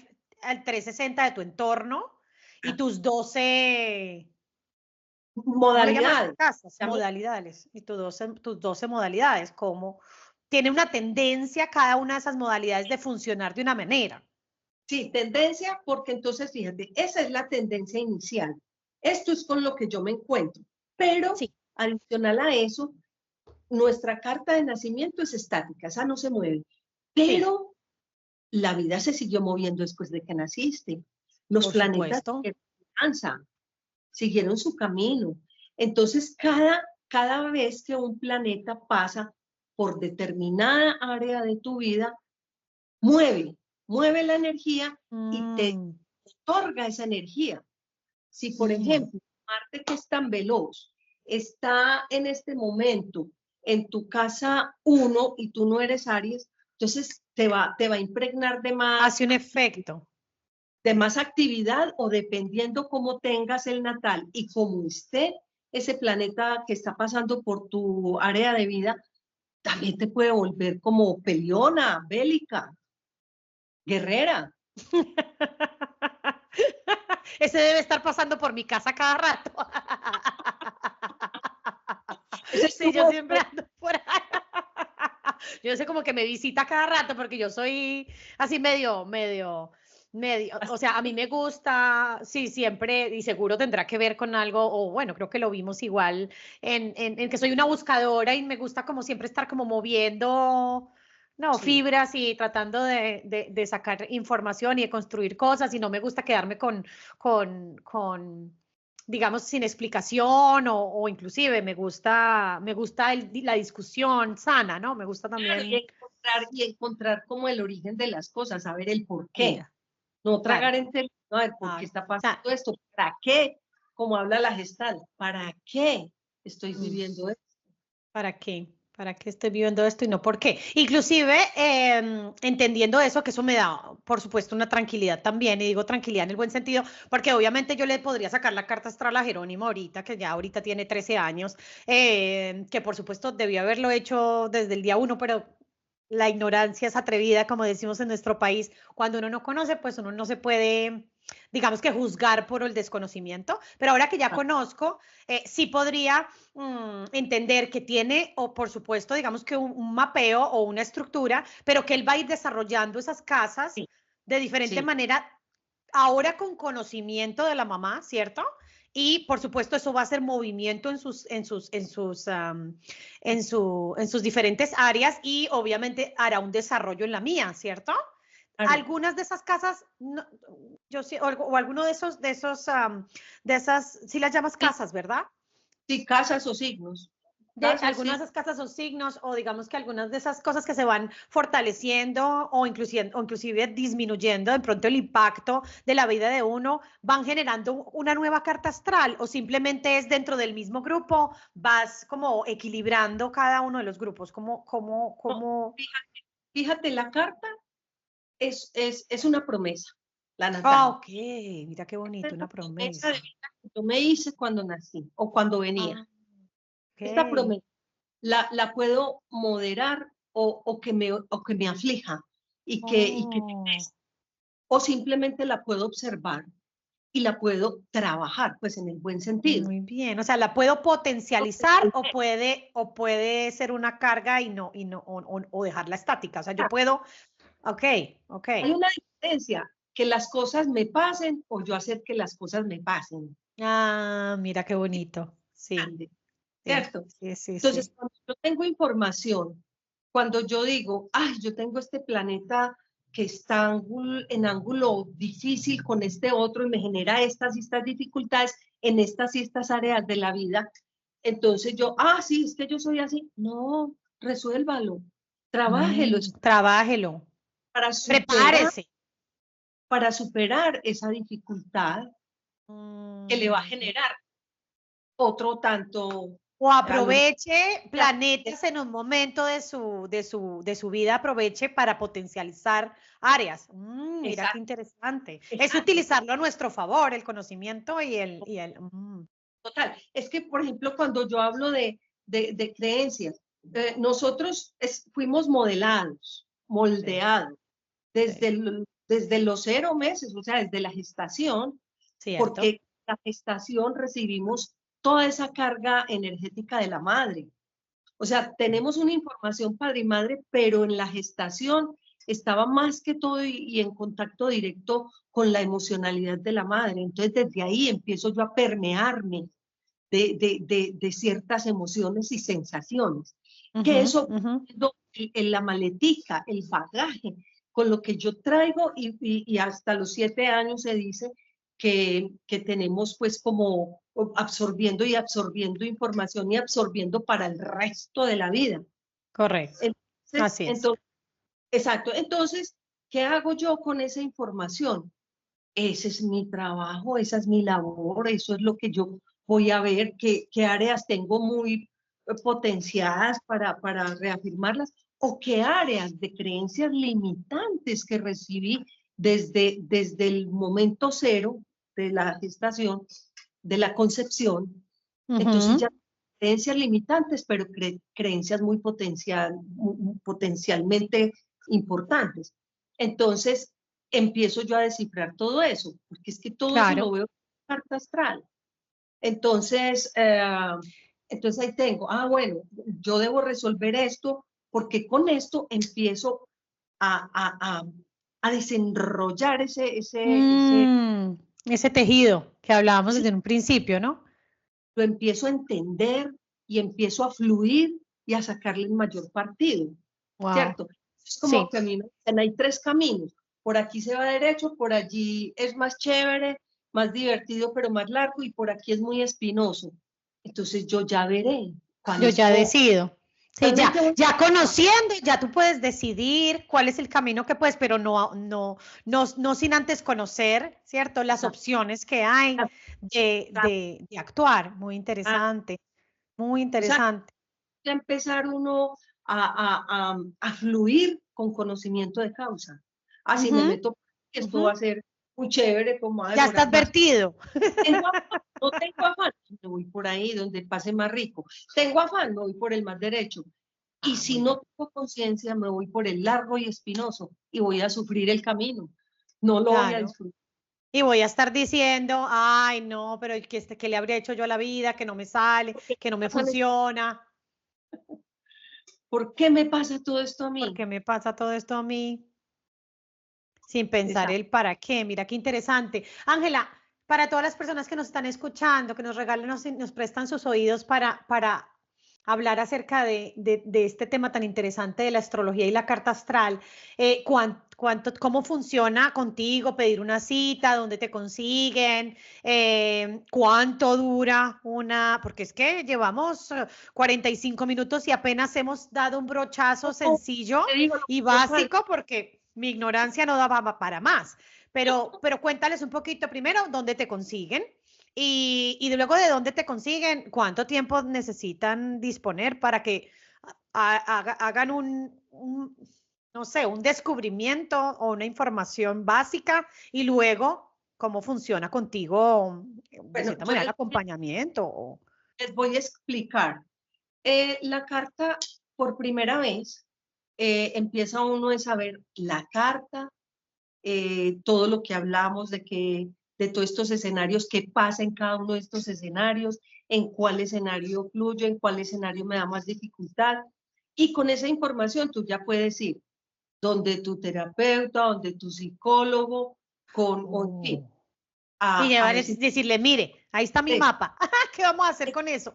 360 de tu entorno y tus 12 modalidades. Modalidades. Y tus 12 modalidades, como tiene una tendencia cada una de esas modalidades de funcionar de una manera. Sí, tendencia, porque entonces, fíjate, esa es la tendencia inicial. Esto es con lo que yo me encuentro, pero adicional a eso, nuestra carta de nacimiento es estática, esa no se mueve, pero la vida se siguió moviendo después de que naciste. Los planetas siguieron su camino. Entonces, cada vez que un planeta pasa por determinada área de tu vida, mueve la energía y te otorga esa energía. Si, por ejemplo, Marte, que es tan veloz, está en este momento en tu casa 1 y tú no eres Aries, entonces te va a impregnar de más. Hace un efecto. De más actividad, o dependiendo cómo tengas el natal y cómo esté ese planeta que está pasando por tu área de vida, también te puede volver como peleona, bélica, guerrera. Ese debe estar pasando por mi casa cada rato. Sí, yo siempre ando por ahí. Yo sé como que me visita cada rato porque yo soy así medio, o sea, a mí me gusta, sí, siempre, y seguro tendrá que ver con algo, o bueno, creo que lo vimos igual, en que soy una buscadora y me gusta como siempre estar como moviendo, fibras y tratando de sacar información y de construir cosas, y no me gusta quedarme con digamos, sin explicación, o inclusive me gusta la discusión sana, ¿no? Me gusta también. Y encontrar como el origen de las cosas, saber el por qué. No tragar entero, a ver, ¿por qué está pasando esto? ¿Para qué? Como habla la Gestalt, ¿para qué estoy viviendo esto? ¿Para qué? ¿Para qué estoy viviendo esto y no por qué? Inclusive, entendiendo eso, que eso me da, por supuesto, una tranquilidad también, y digo tranquilidad en el buen sentido, porque obviamente yo le podría sacar la carta astral a Jerónimo ahorita, que ya ahorita tiene 13 años, que por supuesto debió haberlo hecho desde el día 1, pero la ignorancia es atrevida, como decimos en nuestro país. Cuando uno no conoce, pues uno no se puede, digamos, que juzgar por el desconocimiento, pero ahora que ya conozco, sí podría entender que tiene, o por supuesto, digamos que un mapeo o una estructura, pero que él va a ir desarrollando esas casas de diferente manera, ahora con conocimiento de la mamá, ¿cierto? Y por supuesto eso va a hacer movimiento en sus diferentes áreas, y obviamente hará un desarrollo en la mía, ¿cierto? Algunas de esas casas, yo sí, o alguno de esas, sí las llamas casas, ¿verdad? Sí, casas o signos. Algunas de esas casas o signos, o digamos que algunas de esas cosas que se van fortaleciendo o inclusive disminuyendo de pronto el impacto de la vida de uno, van generando una nueva carta astral, o simplemente es dentro del mismo grupo, vas como equilibrando cada uno de los grupos, No, fíjate, la carta es una promesa, la natal. Ok, mira qué bonito, una promesa. De vida que yo me hice cuando nací o cuando venía. Esta promesa la puedo moderar o que me aflija y que o simplemente la puedo observar y la puedo trabajar, pues en el buen sentido. Muy bien, o sea, la puedo potencializar, o puede ser una carga o dejarla estática. O sea, yo puedo, ok. Hay una diferencia, que las cosas me pasen o yo hacer que las cosas me pasen. Ah, mira qué bonito. Sí. ¿Cierto? Sí. Entonces, cuando yo tengo información, cuando yo digo, ay, yo tengo este planeta que está en ángulo difícil con este otro y me genera estas y estas dificultades en estas y estas áreas de la vida, entonces yo, sí, es que yo soy así. No, resuélvalo, trabájelo. Trabájelo. Prepárese. Para superar esa dificultad que le va a generar otro tanto. O aproveche planetas en un momento de su vida, aproveche para potencializar áreas. Mira qué interesante. Es utilizarlo a nuestro favor, el conocimiento y el. Total. Es que, por ejemplo, cuando yo hablo de creencias, nosotros fuimos modelados, moldeados, desde los 0 meses, o sea, desde la gestación, porque la gestación recibimos toda esa carga energética de la madre. O sea, tenemos una información padre y madre, pero en la gestación estaba más que todo y en contacto directo con la emocionalidad de la madre. Entonces, desde ahí empiezo yo a permearme de ciertas emociones y sensaciones. que eso ujú. en la maletica, el bagaje, con lo que yo traigo y hasta los 7 años se dice que tenemos pues como absorbiendo y absorbiendo información y absorbiendo para el resto de la vida. Correcto. Entonces, Así es. entonces, exacto. Entonces, ¿qué hago yo con esa información? Ese es mi trabajo, esa es mi labor, eso es lo que yo voy a ver, qué áreas tengo muy potenciadas para reafirmarlas o qué áreas de creencias limitantes que recibí desde el momento cero de la gestación, de la concepción. Entonces ya Ujú. creencias limitantes, pero creencias muy potencialmente importantes. Entonces, empiezo yo a descifrar todo eso, porque es que todo eso lo Claro. veo en la carta astral. Entonces, entonces ahí tengo, bueno, yo debo resolver esto, porque con esto empiezo a, a, a, a desenrollar Ese tejido que hablábamos ese, desde un principio, ¿no? lo empiezo a entender y empiezo a fluir y a sacarle el mayor partido, Wow. ¿cierto? Es como Sí. que a mí me dicen, hay 3 caminos, por aquí se va derecho, por allí es más chévere, más divertido, pero más largo, y por aquí es muy espinoso. Entonces yo ya veré cuál Yo ya escojo. decido. Sí, Realmente voy ya a... conociendo, ya tú puedes decidir cuál es el camino que puedes, pero no sin antes conocer, ¿cierto? Las opciones que hay de actuar. Muy interesante, muy O sea, interesante. ya empezar uno a fluir con conocimiento de causa. Si me Ujú, meto, esto va ujú. a ser muy chévere, como va a Ya está demorar más. advertido. Tengo afán, no tengo afán, me voy por ahí donde pase más rico. Tengo afán, me voy por el más derecho. Y Ah, si muy bien. no tengo conciencia, me voy por el largo y espinoso y voy a sufrir el camino. No lo voy a Claro. disfrutar. Y voy a estar diciendo, ay, no, pero ¿qué le habría hecho yo a la vida? Que no me sale, que no me funciona. ¿Por qué me pasa todo esto a ¿Por mí? qué me pasa todo esto a mí? Sin pensar Exacto. el para qué. Mira qué interesante. Ángela, para todas las personas que nos están escuchando, que nos regalan, nos prestan sus oídos para hablar acerca de este tema tan interesante de la astrología y la carta astral, ¿cómo funciona contigo pedir una cita? ¿Dónde te consiguen? ¿Cuánto dura una? Porque es que llevamos 45 minutos y apenas hemos dado un brochazo No, sencillo te digo lo y que yo falta. básico porque mi ignorancia no daba para más. Pero cuéntales un poquito primero dónde te consiguen y luego de dónde te consiguen, cuánto tiempo necesitan disponer para que hagan no sé, un descubrimiento o una información básica y luego cómo funciona contigo, de Bueno, cierta manera, el acompañamiento. les voy a explicar. La carta, por primera vez, empieza uno a saber la carta, todo lo que hablamos de todos estos escenarios, qué pasa en cada uno de estos escenarios, en cuál escenario fluyo, en cuál escenario me da más dificultad. Y con esa información tú ya puedes ir donde tu terapeuta, donde tu psicólogo, en fin, Oh. Y a llevar decir, decirle, mire, ahí está mi mapa. ¿Qué vamos a hacer con eso?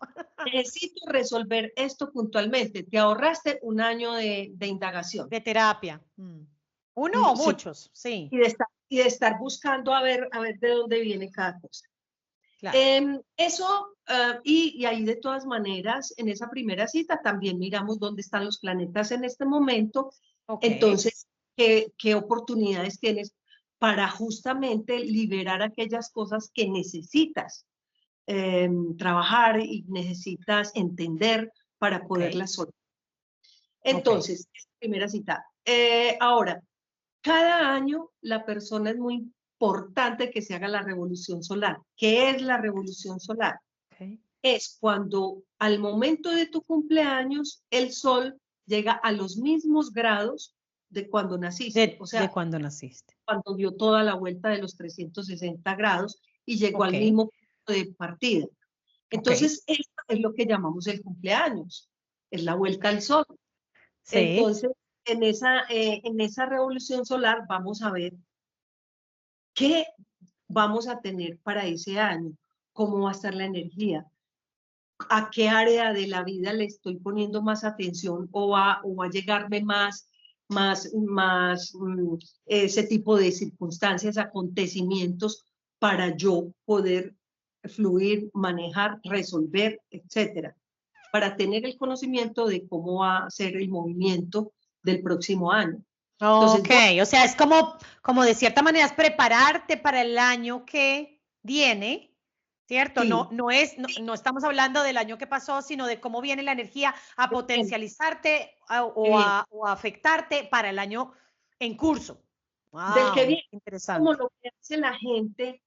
necesito resolver esto puntualmente. Te ahorraste un año de indagación. De terapia. ¿Uno o Sí, muchos? Sí, y de estar buscando a ver de dónde viene cada cosa. claro. Eso, y ahí de todas maneras, en esa primera cita también miramos dónde están los planetas en este momento. Ok, Entonces, qué oportunidades tienes para justamente liberar aquellas cosas que necesitas trabajar y necesitas entender para ok, poderlas soltar. ok, Entonces, primera cita. Ahora, cada año la persona es muy importante que se haga la revolución solar. ¿Qué es la revolución solar? ok. Es cuando al momento de tu cumpleaños el sol llega a los mismos grados de cuando naciste, o De sea, cuando naciste. cuando dio toda la vuelta de los 360 grados y llegó Ok, al mismo punto de partida. ok. Entonces, esto es lo que llamamos el cumpleaños, es la vuelta al sol. Sí, Entonces, en esa revolución solar vamos a ver qué vamos a tener para ese año, cómo va a estar la energía, a qué área de la vida le estoy poniendo más atención o a llegarme ese tipo de circunstancias, acontecimientos para yo poder fluir, manejar, resolver, etcétera, para tener el conocimiento de cómo va a ser el movimiento del próximo año. Entonces, Ok, o sea, es como de cierta manera es prepararte para el año que viene, ¿cierto? sí, No estamos hablando del año que pasó, sino de cómo viene la energía a potencializarte o a afectarte para el año en curso. del que Wow, viene, como interesante. lo que hace la gente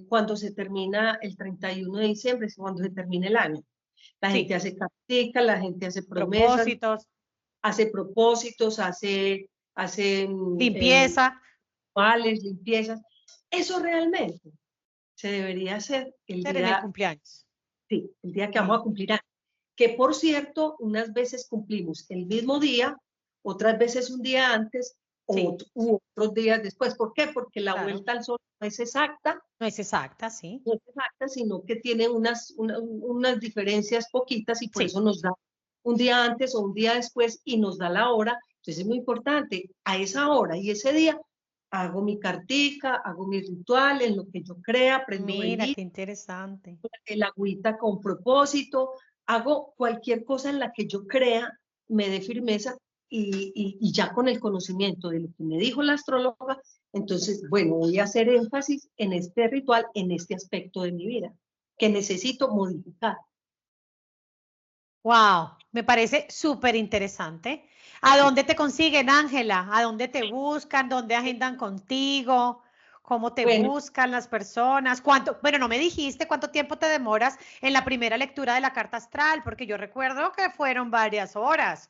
cuando se termina el 31 de diciembre, es cuando se termina el año. La gente Sí, hace cartica, la gente hace promesas, propósitos, hace propósitos, hace limpieza, rituales, limpiezas. Eso realmente se debería hacer ser en el cumpleaños. sí, el día que vamos Sí, a cumplir años. Que por cierto, unas veces cumplimos el mismo día, otras veces un día antes sí, u otros días después. ¿Por qué? Porque la claro. vuelta al sol no es exacta, No es exacta, sí. no es exacta, sino que tiene unas diferencias poquitas y por Sí. eso nos da un día antes o un día después y nos da la hora. Entonces es muy importante, a esa hora y ese día hago mi cartica, hago mi ritual en lo que yo crea, prendo Mira, velita, qué interesante. el agüita con propósito, hago cualquier cosa en la que yo crea, me dé firmeza y ya con el conocimiento de lo que me dijo la astróloga, entonces, bueno, voy a hacer énfasis en este ritual, en este aspecto de mi vida, que necesito modificar. Wow, me parece súper interesante. ¿A dónde te consiguen, Ángela? ¿A dónde te buscan? ¿Dónde agendan contigo? ¿Cómo te Bueno, buscan las personas? Bueno, no me dijiste cuánto tiempo te demoras en la primera lectura de la carta astral, porque yo recuerdo que fueron varias horas.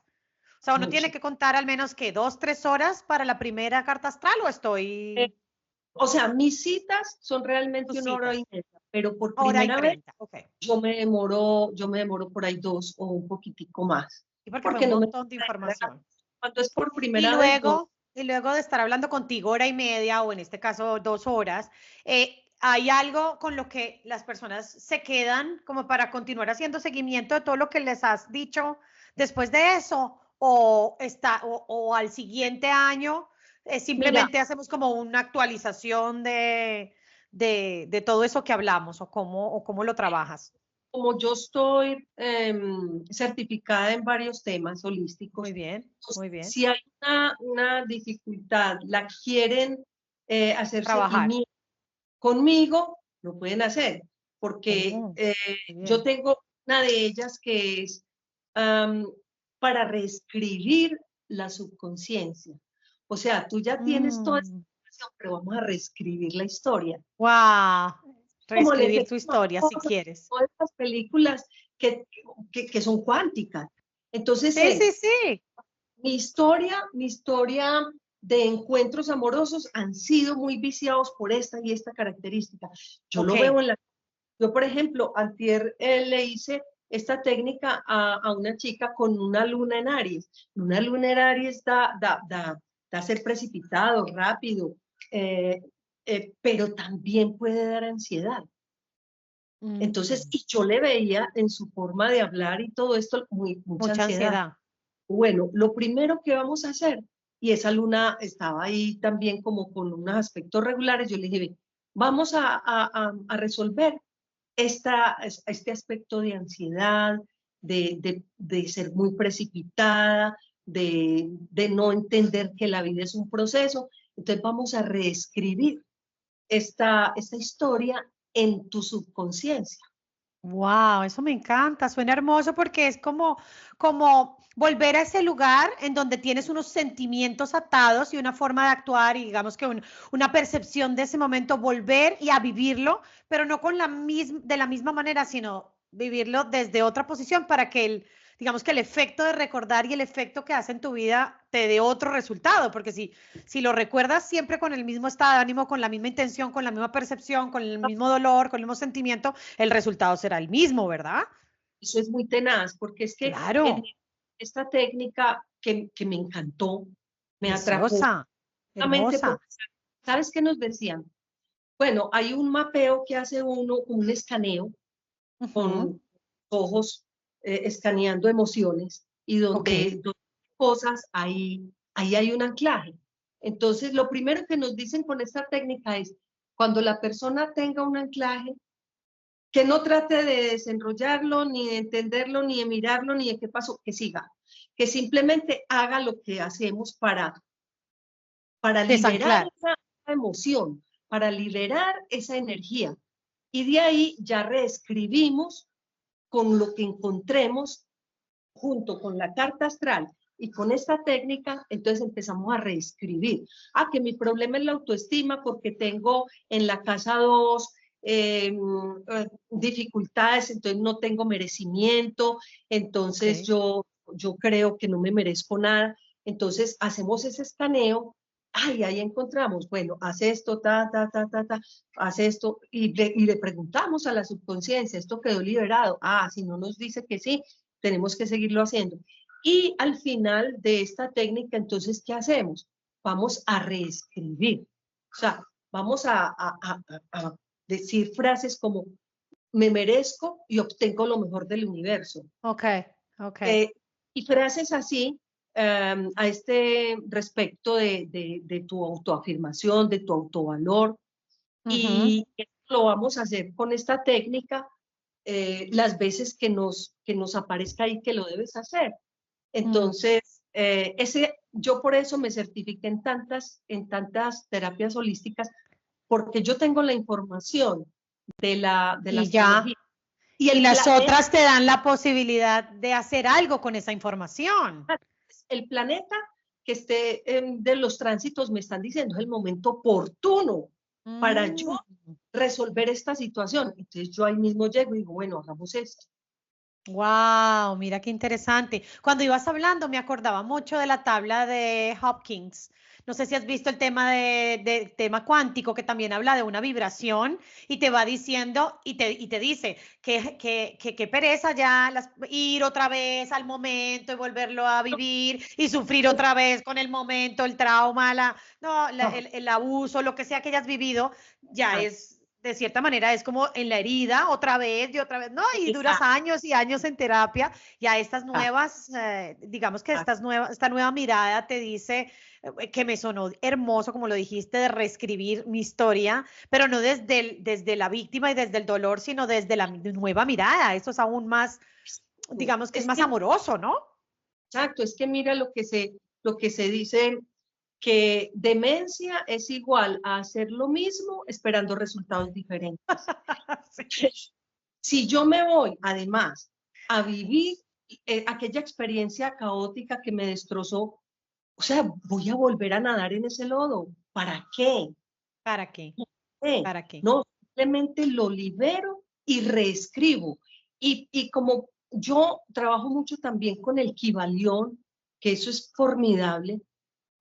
O sea, uno mucho. tiene que contar al menos que 2, 3 horas para la primera carta astral o Eh, estoy o sea, mis citas son realmente tus 1 hora y citas. media, pero por 1 hora y primera vez 30, ok. yo me demoro por ahí 2 o un poquitico más, Y porque fue porque un no me montón de gusta dejar información. cuando es por Y primera vez, 2. luego, y luego de estar hablando contigo 1 hora y media o en este caso 2 horas, ¿hay algo con lo que las personas se quedan como para continuar haciendo seguimiento de todo lo que les has dicho después de eso? ¿O al siguiente año Mira, simplemente hacemos como una actualización de todo eso que hablamos o cómo lo trabajas? como yo estoy certificada en varios temas Muy holísticos, bien, entonces, muy bien. si hay una dificultad, la quieren hacer Trabajar. seguimiento conmigo, lo pueden hacer, porque Oh, muy yo bien. tengo una de ellas que es para reescribir la subconsciencia. O sea, tú ya tienes toda esta Mm. información, pero vamos a reescribir la historia. Wow, Como el reescribir tu efecto historia si mariposa, quieres. todas estas películas que son cuánticas. Entonces, Sí, sí, sí. mi historia de encuentros amorosos han sido muy viciados por esta y esta característica. Yo Ok. lo veo yo por ejemplo, antier le hice esta técnica a una chica con una luna en Aries. Una luna en Aries da ser precipitado, rápido, eh, pero también puede dar ansiedad. Entonces, Mm, y yo le veía en su forma de hablar y todo esto mucha mucha ansiedad. ansiedad. Bueno, lo primero que vamos a hacer, y esa luna estaba ahí también como con unos aspectos regulares, yo le dije, vamos a resolver este aspecto de ansiedad, de ser muy precipitada, de no entender que la vida es un proceso. Entonces vamos a reescribir esta historia en tu subconsciencia. Wow, eso me encanta, suena hermoso porque es como volver a ese lugar en donde tienes unos sentimientos atados y una forma de actuar y digamos que una percepción de ese momento, volver y a vivirlo, pero no de la misma manera, sino vivirlo desde otra posición para que digamos que el efecto de recordar y el efecto que hace en tu vida te dé otro resultado, porque si lo recuerdas siempre con el mismo estado de ánimo, con la misma intención, con la misma percepción, con el mismo dolor, con el mismo sentimiento, el resultado será el mismo, ¿verdad? Eso es muy tenaz, porque es que en Claro, esta técnica que me encantó, me atrapó, preciosa, justamente hermosa. porque, ¿sabes qué nos decían? Bueno, hay un mapeo que hace uno, un escaneo, con ojos escaneando emociones y donde cosas, ahí hay un anclaje. Entonces, lo primero que nos dicen con esta técnica es, cuando la persona tenga un anclaje, que no trate de desenrollarlo, ni de entenderlo, ni de mirarlo, ni de qué pasó, que siga, que simplemente haga lo que hacemos para liberar esa emoción, para liberar esa energía. Y de ahí ya reescribimos con lo que encontremos junto con la carta astral y con esta técnica, entonces empezamos a reescribir. Que mi problema es la autoestima porque tengo en la casa 2 dificultades, entonces no tengo merecimiento, entonces yo creo que no me merezco nada. Entonces hacemos ese escaneo. Ahí encontramos, bueno, hace esto, hace esto, y le preguntamos a la subconsciencia, ¿esto quedó liberado? Si no nos dice que sí, tenemos que seguirlo haciendo. Y al final de esta técnica, entonces, ¿qué hacemos? Vamos a reescribir. O sea, vamos a decir frases como, me merezco y obtengo lo mejor del universo. Y frases así, a este respecto de tu autoafirmación, de tu autovalor. Y lo vamos a hacer con esta técnica las veces que nos aparezca ahí que lo debes hacer. Entonces, yo por eso me certifiqué en tantas terapias holísticas, porque yo tengo la información de la astrología. Y las otras te dan la posibilidad de hacer algo con esa información. El planeta que esté de los tránsitos me están diciendo es el momento oportuno para yo resolver esta situación. Entonces yo ahí mismo llego y digo, bueno, hagamos esto. Wow, mira qué interesante. Cuando ibas hablando me acordaba mucho de la tabla de Hopkins. No sé si has visto el tema de tema cuántico, que también habla de una vibración y te va diciendo y te dice que pereza ya ir otra vez al momento y volverlo a vivir y sufrir otra vez con el momento, el trauma, el abuso, lo que sea que hayas vivido, ya es... De cierta manera es como en la herida otra vez y otra vez, ¿no? Y duras años y años en terapia y a estas nuevas, digamos que esta nueva mirada te dice que me sonó hermoso, como lo dijiste, de reescribir mi historia, pero no desde la víctima y desde el dolor, sino desde la nueva mirada. Eso es aún más, digamos que es más amoroso, ¿no? Exacto, es que mira lo que se dice, que demencia es igual a hacer lo mismo esperando resultados diferentes. Si yo me voy, además, a vivir aquella experiencia caótica que me destrozó, o sea, voy a volver a nadar en ese lodo. ¿Para qué? ¿Para qué? ¿Para qué? No, simplemente lo libero y reescribo. Y como yo trabajo mucho también con el Kybalión, que eso es formidable.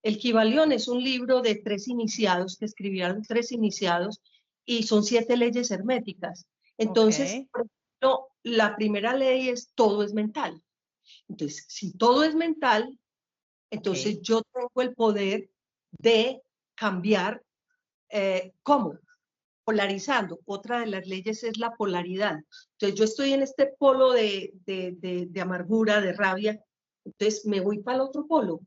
El Kybalión es un libro de 3 iniciados que escribieron 3 iniciados y son 7 leyes herméticas. Entonces, por ejemplo, la primera ley es todo es mental. Entonces, si todo es mental, entonces yo tengo el poder de cambiar. ¿Cómo? Polarizando. Otra de las leyes es la polaridad. Entonces, yo estoy en este polo de amargura, de rabia, entonces me voy para el otro polo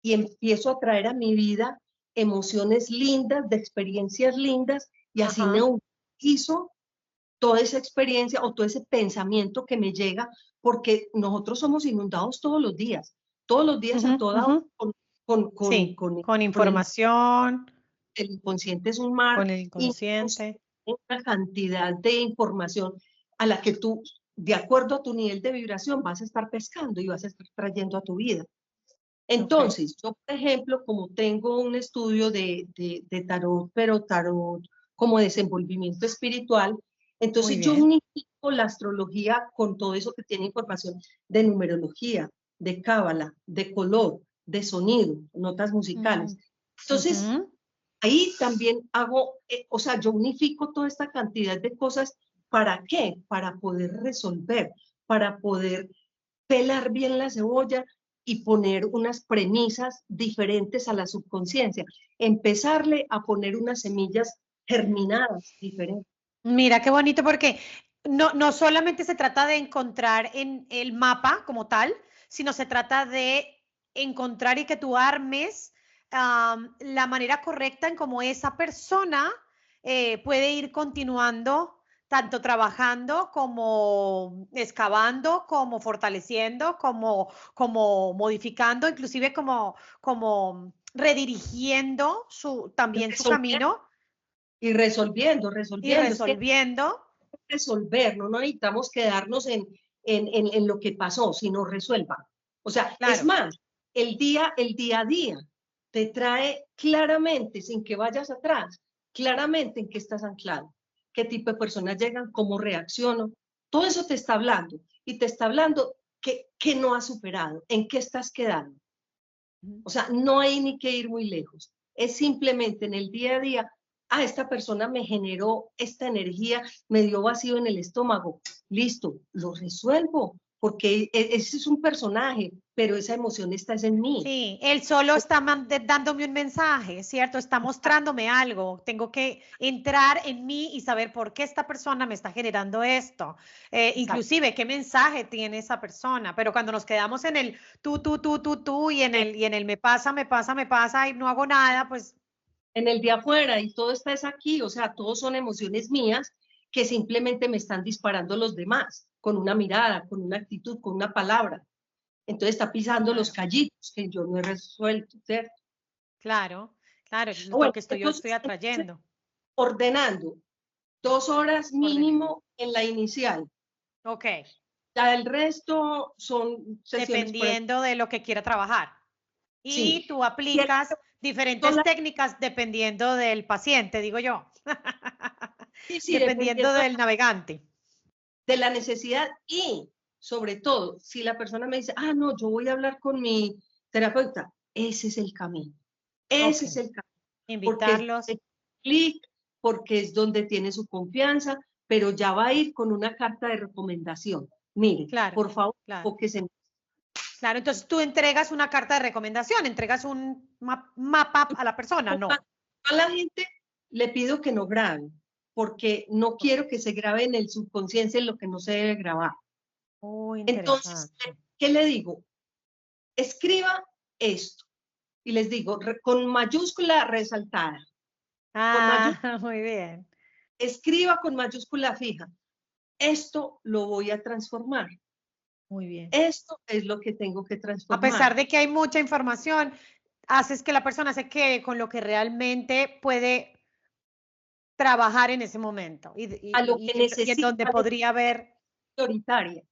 y empiezo a traer a mi vida emociones lindas, de experiencias lindas, y así neutralizo toda esa experiencia o todo ese pensamiento que me llega, porque nosotros somos inundados todos los días a toda hora con información. El inconsciente es un mar. Con el inconsciente. Una cantidad de información a la que tú, de acuerdo a tu nivel de vibración, vas a estar pescando y vas a estar trayendo a tu vida. Entonces, yo, por ejemplo, como tengo un estudio de tarot, pero tarot como desenvolvimiento espiritual, entonces yo unifico la astrología con todo eso que tiene información de numerología, de cábala, de color, de sonido, notas musicales. Entonces, ahí también hago, o sea, yo unifico toda esta cantidad de cosas. ¿Para qué? Para poder resolver, para poder pelar bien la cebolla y poner unas premisas diferentes a la subconsciencia, empezarle a poner unas semillas germinadas diferentes. Mira qué bonito, porque no solamente se trata de encontrar en el mapa como tal, sino se trata de encontrar y que tú armes la manera correcta en cómo esa persona puede ir continuando, tanto trabajando como excavando, como fortaleciendo, como modificando, inclusive como redirigiendo también su Resolviendo camino y resolviendo, y resolviendo. Es que resolviendo. resolver, no necesitamos quedarnos en lo que pasó, sino resuelva. O sea, es Claro. más, el día a día te trae claramente, sin que vayas atrás, claramente en qué estás anclado, qué tipo de personas llegan, cómo reacciono. Todo eso te está hablando y te está hablando que no has superado, en qué estás quedando. O sea, no hay ni que ir muy lejos. Es simplemente en el día a día, esta persona me generó esta energía, me dio vacío en el estómago. Listo, lo resuelvo, porque ese es un personaje, pero esa emoción está en mí. Sí, él solo está dándome un mensaje, ¿cierto? Está mostrándome algo. Tengo que entrar en mí y saber por qué esta persona me está generando esto. Exacto. Inclusive, qué mensaje tiene esa persona. Pero cuando nos quedamos en el tú y en el me pasa y no hago nada, pues En el día afuera y todo está es aquí, o sea, todos son emociones mías que simplemente me están disparando los demás, con una mirada, con una actitud, con una palabra. Entonces está pisando los claro, callitos que yo no he resuelto, ¿cierto? claro, claro, Bueno, lo que yo estoy entonces, atrayendo. ordenando 2 horas Ordene. mínimo en la inicial. Ok, Ya el resto son sesiones por el... dependiendo de lo que quiera trabajar. Sí. Y tú Y el aplicas son diferentes las- técnicas dependiendo del paciente, digo yo, sí, sí, dependiendo dependiendo del navegante. de la necesidad y, sobre todo, si la persona me dice, no, yo voy a hablar con mi terapeuta, ese es el camino. Ese Ok, es el camino. Porque es invitarlos, de clic, porque es donde tiene su confianza, pero ya va a ir con una carta de recomendación. Mire, claro, por favor, claro, enfóquese en claro. Entonces tú entregas una carta de recomendación, entregas un mapa a la persona, a no. la gente le pido que no graben, porque no Ok. quiero que se grabe en el subconsciente lo que no se debe grabar. Oh, Entonces, interesante. ¿qué le digo? Escriba esto. Y les digo, con mayúscula resaltada, con Ah, mayúscula, muy bien, escriba con mayúscula fija. Esto lo voy a transformar. muy bien. Esto es lo que tengo que A transformar. pesar de que hay mucha información, haces que la persona se quede con lo que realmente puede trabajar en ese momento A lo que y en donde necesita de podría haber, prioritaria.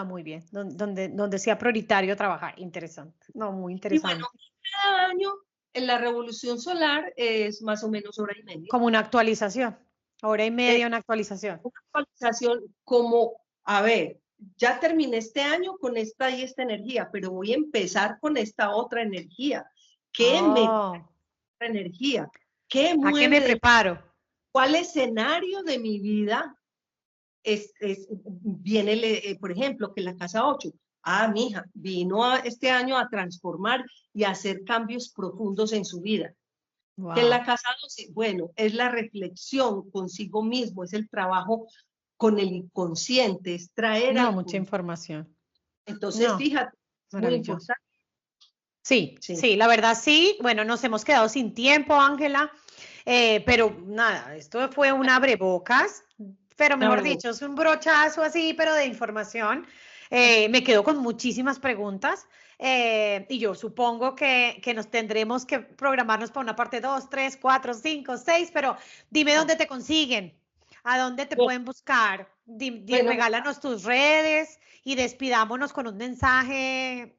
muy bien, donde sea prioritario trabajar. Interesante. No, muy Y bueno, interesante. cada año en la revolución solar es más o menos hora y media. Como una actualización. Hora y Eh, media, una actualización. una actualización como, a ver, ya terminé este año con esta y esta energía, pero voy a empezar con esta otra energía. ¿Qué me da Oh, esta energía? ¿Qué ¿a qué me mueve? preparo? ¿Cuál escenario de mi vida viene, por ejemplo, que la casa 8? Mija, vino este año a transformar y a hacer cambios profundos en su vida. Que en Wow. la casa 12, bueno, es la reflexión consigo mismo, es el trabajo con el inconsciente, es traer No, al... mucha información. Entonces, No, fíjate, es muy maravilloso. importante. Sí, Sí. sí, la verdad sí. Bueno, nos hemos quedado sin tiempo, Ángela, pero nada, esto fue un abrebocas, pero mejor Abre dicho, es un brochazo así, pero de información. Me quedo con muchísimas preguntas y yo supongo que nos tendremos que programarnos para una parte 2, 3, 4, 5, 6, pero dime dónde te consiguen, a dónde te pueden buscar, Bueno, regálanos tus redes y despidámonos con un mensaje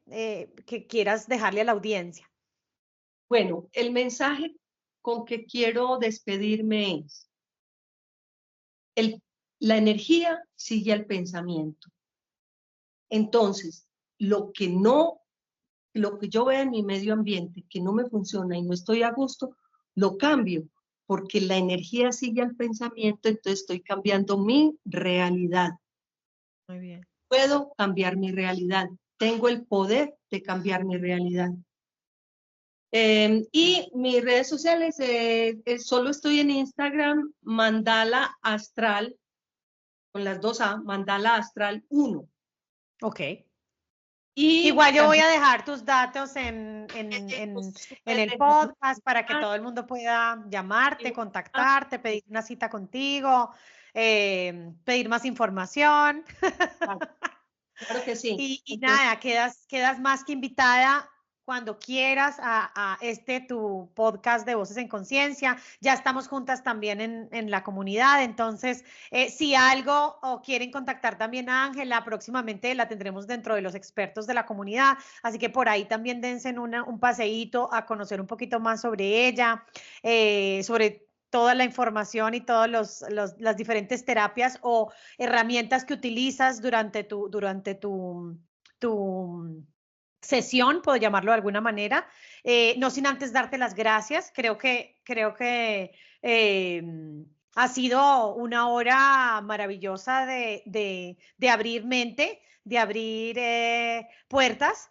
que quieras dejarle a la audiencia. bueno, el mensaje con que quiero despedirme es, el, la energía sigue al pensamiento. Entonces, lo que no, lo que yo vea en mi medio ambiente que no me funciona y no estoy a gusto, lo cambio, porque la energía sigue al pensamiento, entonces estoy cambiando mi realidad. Muy bien. Puedo cambiar mi realidad, tengo el poder de cambiar mi realidad. Y mis redes sociales, solo estoy en Instagram, Mandala Astral, con las dos A, Mandala Astral 1. Ok. Y Igual yo voy también a dejar tus datos en el podcast para que todo el mundo pueda llamarte, contactarte, pedir una cita contigo, pedir más información. Claro que sí. Y nada, quedas más que invitada cuando quieras a tu podcast de Voces en Conciencia. Ya estamos juntas también en la comunidad, entonces si algo o quieren contactar también a Ángela, próximamente la tendremos dentro de los expertos de la comunidad, así que por ahí también dense un paseíto a conocer un poquito más sobre ella, sobre toda la información y todas las diferentes terapias o herramientas que utilizas durante tu sesión, puedo llamarlo de alguna manera, no sin antes darte las gracias. Creo que ha sido una hora maravillosa de abrir mente, de abrir puertas.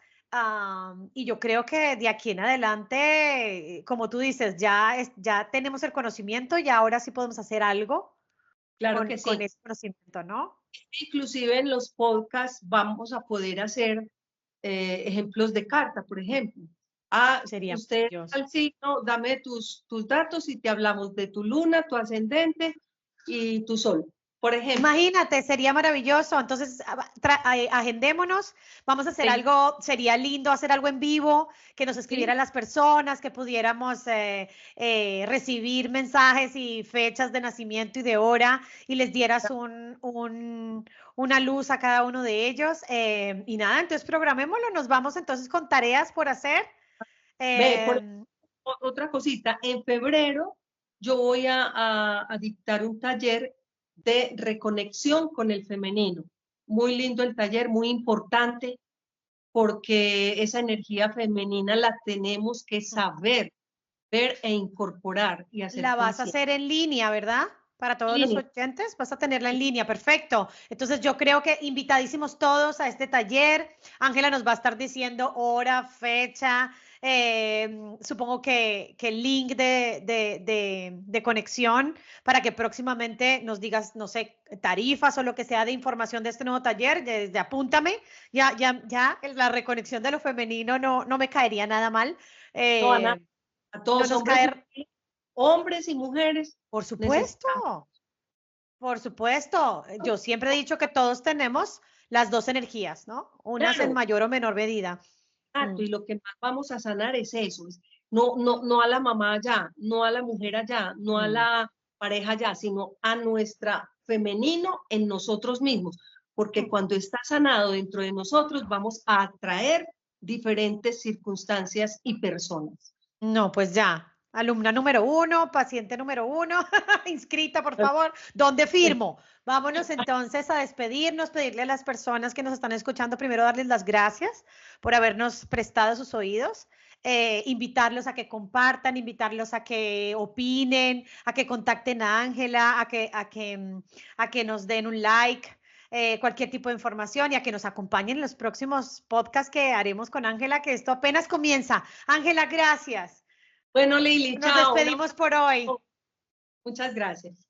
Y yo creo que de aquí en adelante, como tú dices, ya tenemos el conocimiento y ahora sí podemos hacer algo Claro que sí. con ese conocimiento, ¿no? Inclusive en los podcasts vamos a poder hacer ejemplos de carta, por ejemplo. Sería usted maravilloso. al signo, dame tus datos y te hablamos de tu luna, tu ascendente y tu sol, por ejemplo. Imagínate, sería maravilloso. Entonces, agendémonos, vamos a hacer Sí. algo, sería lindo hacer algo en vivo, que nos escribieran las personas, que pudiéramos recibir mensajes y fechas de nacimiento y de hora y les dieras una luz a cada uno de ellos. Y nada, entonces programémoslo, nos vamos entonces con tareas por hacer. Otra cosita, en febrero yo voy a dictar un taller de reconexión con el femenino. Muy lindo el taller, muy importante, porque esa energía femenina la tenemos que saber, ver e incorporar y hacer La vas a consciente. hacer en línea, ¿verdad? Para todos los oyentes, vas a tenerla en línea, perfecto. Entonces yo creo que invitadísimos todos a este taller. Ángela nos va a estar diciendo hora, fecha, supongo que el link de conexión para que próximamente nos digas, no sé, tarifas o lo que sea de información de este nuevo taller. Desde apúntame, ya la reconexión de lo femenino no me caería nada mal. No, Ana, a todos no nos hombres y mujeres. Por supuesto, por supuesto. Yo siempre he dicho que todos tenemos las dos energías, ¿no? Unas en mayor o menor medida. Exacto, y lo que más vamos a sanar es eso, no a la mamá allá, no a la mujer allá, no a la pareja allá, sino a nuestra femenino en nosotros mismos, porque cuando está sanado dentro de nosotros vamos a atraer diferentes circunstancias y personas. No, pues ya. Alumna número 1, paciente número 1, inscrita, por favor. ¿Dónde firmo? Vámonos entonces a despedirnos, pedirle a las personas que nos están escuchando, primero darles las gracias por habernos prestado sus oídos, invitarlos a que compartan, invitarlos a que opinen, a que contacten a Ángela, a que nos den un like. Cualquier tipo de información y a que nos acompañen en los próximos podcasts que haremos con Ángela, que esto apenas comienza. Ángela, gracias. Bueno, Lili, Nos despedimos por hoy. Muchas gracias.